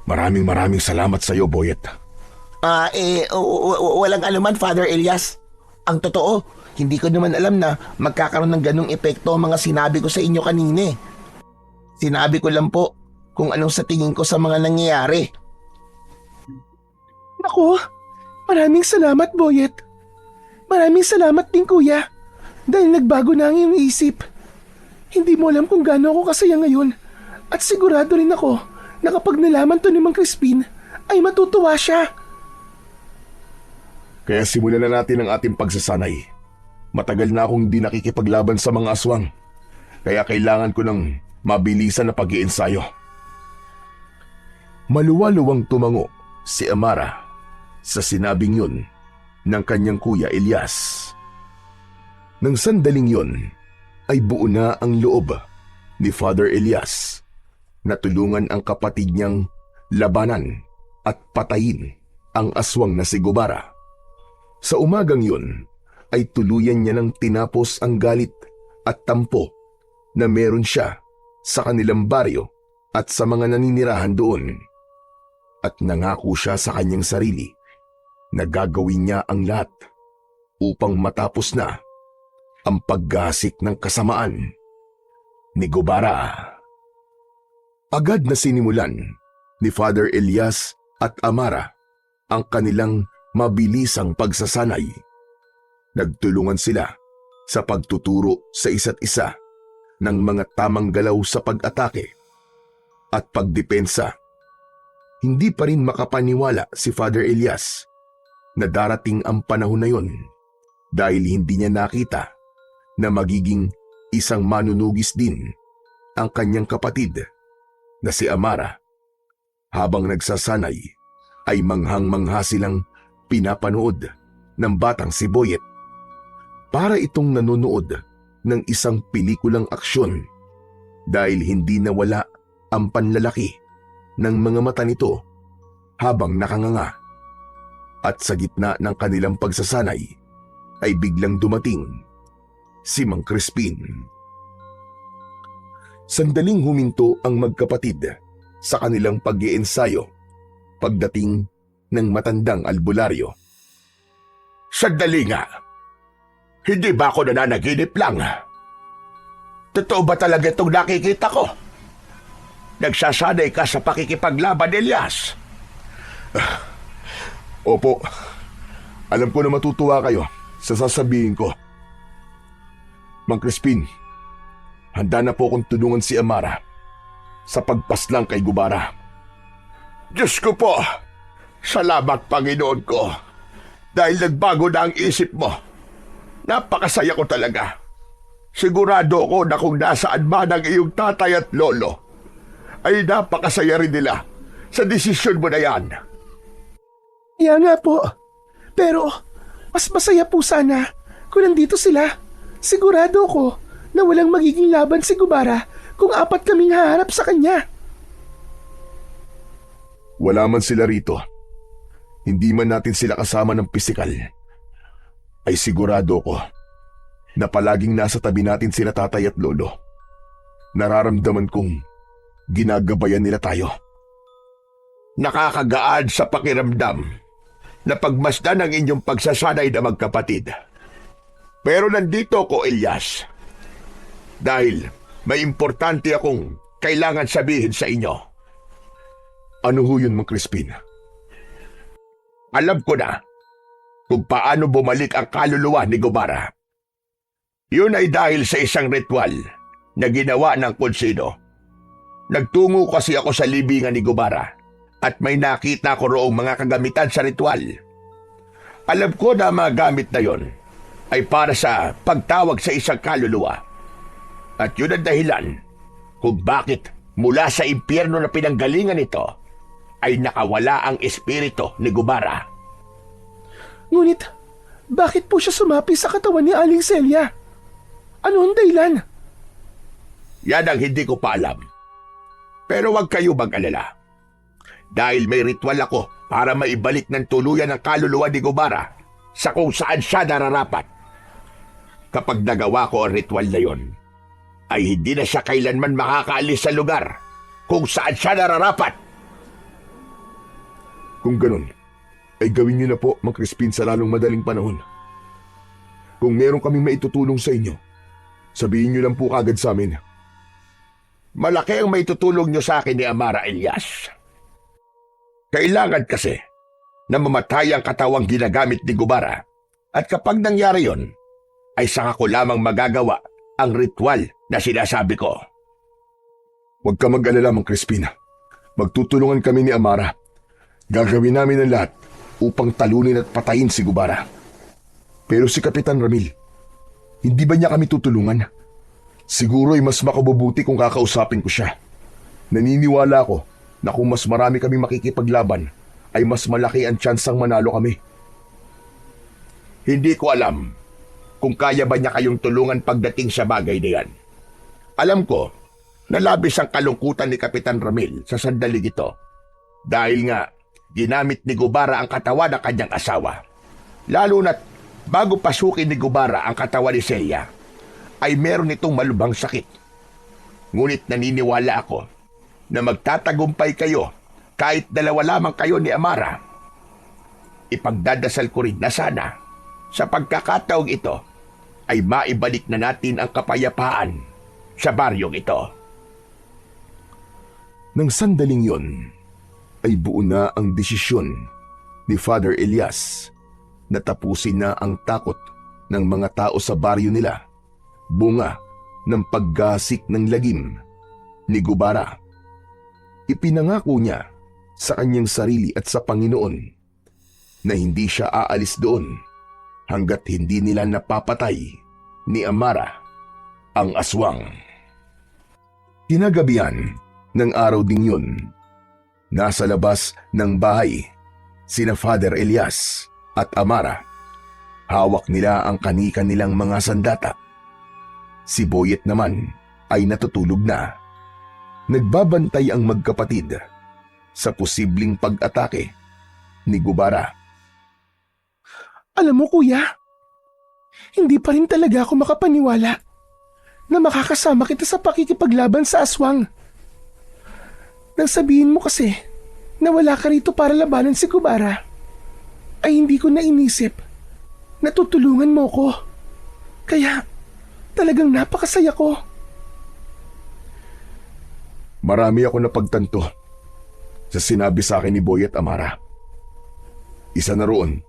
Speaker 1: Maraming salamat sa iyo, Boyet.
Speaker 2: Walang anuman, Father Elias. Ang totoo, hindi ko naman alam na magkakaroon ng ganong epekto ang mga sinabi ko sa inyo kanina. Sinabi ko lang po kung anong sa tingin ko sa mga nangyayari.
Speaker 4: Naku, maraming salamat, Boyet. Maraming salamat din, kuya. Dahil nagbago na ang iyong isip. Hindi mo alam kung gaano ako kasaya ngayon. At sigurado rin ako na kapag nalaman to ni Mang Crispin, ay matutuwa siya.
Speaker 1: Kaya simulan na natin ang ating pagsasanay. Matagal na akong hindi nakikipaglaban sa mga aswang. Kaya kailangan ko ng mabilisan na pag-iensayo. Maluwaluwang tumango si Amara sa sinabing yun ng kanyang kuya Elias. Nang sandaling yun ay buo na ang loob ni Father Elias na tulungan ang kapatid niyang labanan at patayin ang aswang na si Gubara. Sa umagang yun ay tuluyan niya nang tinapos ang galit at tampo na meron siya sa kanilang baryo at sa mga naninirahan doon. At nangako siya sa kanyang sarili na gagawin niya ang lahat upang matapos na ang paggasik ng kasamaan ni Gubara. Agad na sinimulan ni Father Elias at Amara ang kanilang mabilisang pagsasanay. Nagtulungan sila sa pagtuturo sa isa't isa ng mga tamang galaw sa pag-atake at pagdepensa. Hindi pa rin makapaniwala si Father Elias na darating ang panahon na yon dahil hindi niya nakita na magiging isang manunugis din ang kanyang kapatid na si Amara. Habang nagsasanay ay manghang-mangha silang pinapanood ng batang si Boyet. Para itong nanonood ng isang pelikulang aksyon dahil hindi nawala ang panlalaki ng mga mata nito habang nakanganga. At sa gitna ng kanilang pagsasanay ay biglang dumating si Mang Crispin. Sandaling huminto ang magkapatid sa kanilang pag-iensayo pagdating ng matandang albularyo.
Speaker 3: Sandali nga. Hindi ba ako nananaginip lang? Totoo ba talaga itong nakikita ko? Nagsasanay ka sa pakikipaglaban, Elias?
Speaker 1: Opo, alam ko na matutuwa kayo sa sasabihin ko. Mang Crispin, handa na po akong tulungan si Amara sa pagpaslang kay Gubara.
Speaker 3: Diyos ko po, salamat Panginoon ko. Dahil nagbago na ang isip mo. Napakasaya ko talaga. Sigurado ako na kung nasaan man ang iyong tatay at lolo, ay napakasaya rin nila sa desisyon mo na yan.
Speaker 4: Kaya nga po. Pero mas masaya po sana kung nandito sila. Sigurado ko na walang magiging laban si Gubara kung apat kaming haharap sa kanya.
Speaker 1: Wala man sila rito, hindi man natin sila kasama ng pisikal, ay sigurado ko na palaging nasa tabi natin sila tatay at lolo. Nararamdaman kong ginagabayan nila tayo.
Speaker 3: Nakakagaan sa pakiramdam na pagmasdan ang inyong pagsasanay na magkapatid. Pero nandito ko, Elias. Dahil may importante akong kailangan sabihin sa inyo.
Speaker 1: Ano ho yun, Mang Crispin?
Speaker 3: Alam ko na kung paano bumalik ang kaluluwa ni Gubara. Yun ay dahil sa isang ritual na ginawa ng konsido. Nagtungo kasi ako sa libingan ni Gubara at may nakita ko roong mga kagamitan sa ritual. Alam ko na mga gamit na yon ay para sa pagtawag sa isang kaluluwa. At yun ang dahilan kung bakit mula sa impyerno na pinanggalingan nito ay nakawala ang espiritu ni Gubara.
Speaker 4: Ngunit, bakit po siya sumapi sa katawan ni Aling Celia? Ano ang dahilan?
Speaker 3: Yan ang hindi ko pa alam. Pero huwag kayo mag-alala. Dahil may ritual ako para maibalik ng tuluyan ang kaluluwa ni Gubara sa kung saan siya nararapat. Kapag nagawa ko ang ritual na yon, ay hindi na siya kailanman makakaalis sa lugar kung saan siya nararapat.
Speaker 1: Kung ganun, ay gawin niyo na po, Mang Crispin, sa lalong madaling panahon. Kung meron kaming maitutulong sa inyo, sabihin niyo lang po kagad sa amin.
Speaker 3: Malaki ang may tutulong niyo sa akin ni Amara, Elias. Kailangan kasi na mamatay ang katawang ginagamit ni Gubara. At kapag nangyari yon, ay saka ko lamang magagawa ang ritual na sinasabi ko.
Speaker 1: Huwag ka mag-alala, Mang Crispin. Magtutulungan kami ni Amara. Gagawin namin ang lahat upang talunin at patayin si Gubara. Pero si Kapitan Ramil, hindi ba niya kami tutulungan? Siguro ay mas makabubuti kung kakausapin ko siya. Naniniwala ko na kung mas marami kami makikipaglaban, ay mas malaki ang tsansang manalo kami.
Speaker 3: Hindi ko alam kung kaya ba niya kayong tulungan pagdating sa bagay na yan. Alam ko na labis ang kalungkutan ni Kapitan Ramil sa sandaling ito. Dahil nga, ginamit ni Gubara ang katawan ng kanyang asawa. Lalo na't bago pasukin ni Gubara ang katawan ni Celia, ay meron itong malubhang sakit. Ngunit naniniwala ako na magtatagumpay kayo kahit dalawa lamang kayo ni Amara. Ipagdadasal ko rin na sana sa pagkakataong ito ay maibalik na natin ang kapayapaan sa baryong ito.
Speaker 1: Nang sandaling yon, ay buo na ang desisyon ni Father Elias na tapusin na ang takot ng mga tao sa baryo nila, bunga ng paggasik ng lagim ni Gubara. Ipinangako niya sa kanyang sarili at sa Panginoon na hindi siya aalis doon hanggat hindi nila napapatay ni Amara ang aswang. Kinagabihan ng araw ding yun, nasa labas ng bahay sina Father Elias at Amara. Hawak nila ang kani-kanilang mga sandata. Si Boyet naman ay natutulog na. Nagbabantay ang magkapatid sa posibleng pag-atake ni Gubara.
Speaker 4: Alam mo, kuya, hindi pa rin talaga ako makapaniwala na makakasama kita sa pakikipaglaban sa aswang. Nang sabihin mo kasi na wala ka rito para labanan si Gubara, ay hindi ko na inisip na tutulungan mo ko. Kaya talagang napakasaya ko.
Speaker 1: Marami ako napagtanto sa sinabi sa akin ni Boyet, Amara. Isa na roon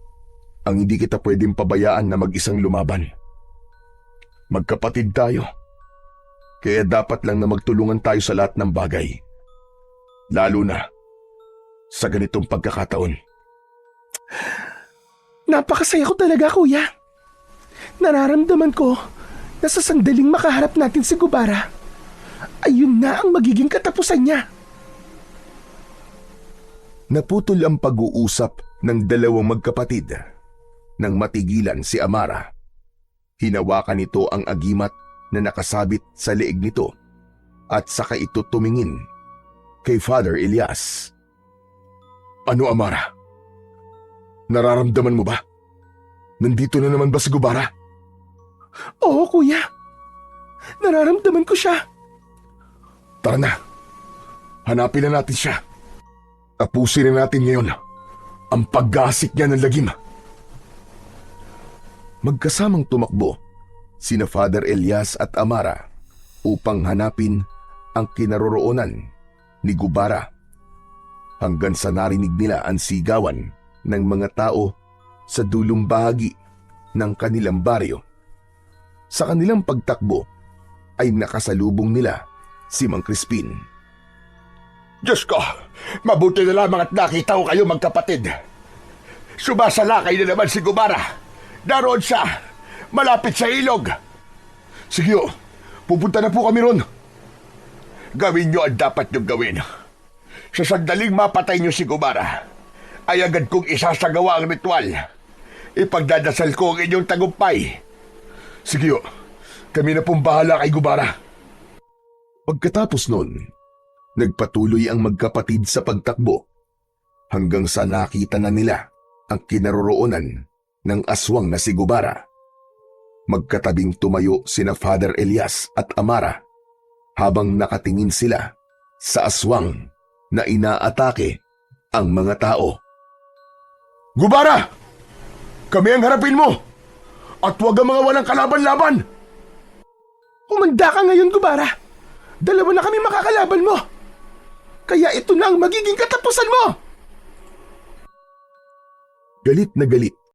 Speaker 1: ang hindi kita pwedeng pabayaan na mag-isang lumaban. Magkapatid tayo, kaya dapat lang na magtulungan tayo sa lahat ng bagay. Lalo na sa ganitong pagkakataon.
Speaker 4: Napakasaya ko talaga, kuya. Nararamdaman ko na sa sandaling makaharap natin si Gubara, ayun na ang magiging katapusan niya.
Speaker 1: Naputol ang pag-uusap ng dalawang magkapatid nang matigilan si Amara. Hinawakan nito ang agimat na nakasabit sa leeg nito at saka ito tumingin kay Father Elias. Ano, Amara? Nararamdaman mo ba? Nandito na naman ba si Gubara?
Speaker 4: Oo, kuya. Nararamdaman ko siya.
Speaker 1: Tara na. Hanapin na natin siya. Tapusin na natin ngayon ang paggasik niya ng lagim. Magkasamang tumakbo sina Father Elias at Amara upang hanapin ang kinaroroonan ni Gubara. Hanggang sa narinig nila ang sigawan ng mga tao sa dulong bahagi ng kanilang baryo. Sa kanilang pagtakbo ay nakasalubong nila si Mang Crispin.
Speaker 3: Diyos ko, mabuti na lamang at nakita ko kayo magkapatid. Sumasalakay na naman si Gubara. Daroon siya, malapit sa ilog.
Speaker 1: Sige ho, pupunta na po kami ron.
Speaker 3: Gawin niyo ang dapat niyong gawin. Sa sandaling mapatay niyo si Gubara, ay agad kong isasagawa ang ritual. Ipagdadasal ko ang inyong tagumpay.
Speaker 1: Sige ho, kami na pong bahala kay Gubara. Pagkatapos nun, nagpatuloy ang magkapatid sa pagtakbo hanggang sa nakita na nila ang kinaroroonan ng aswang na si Gubara. Magkatabing tumayo sina Father Elias at Amara habang nakatingin sila sa aswang na inaatake ang mga tao.
Speaker 3: Gubara! Kami ang harapin mo! At huwag ang mga walang kalaban-laban!
Speaker 4: Humanda ka ngayon, Gubara. Dalawa na kami makakalaban mo. Kaya ito na ang magiging katapusan mo.
Speaker 1: Galit na galit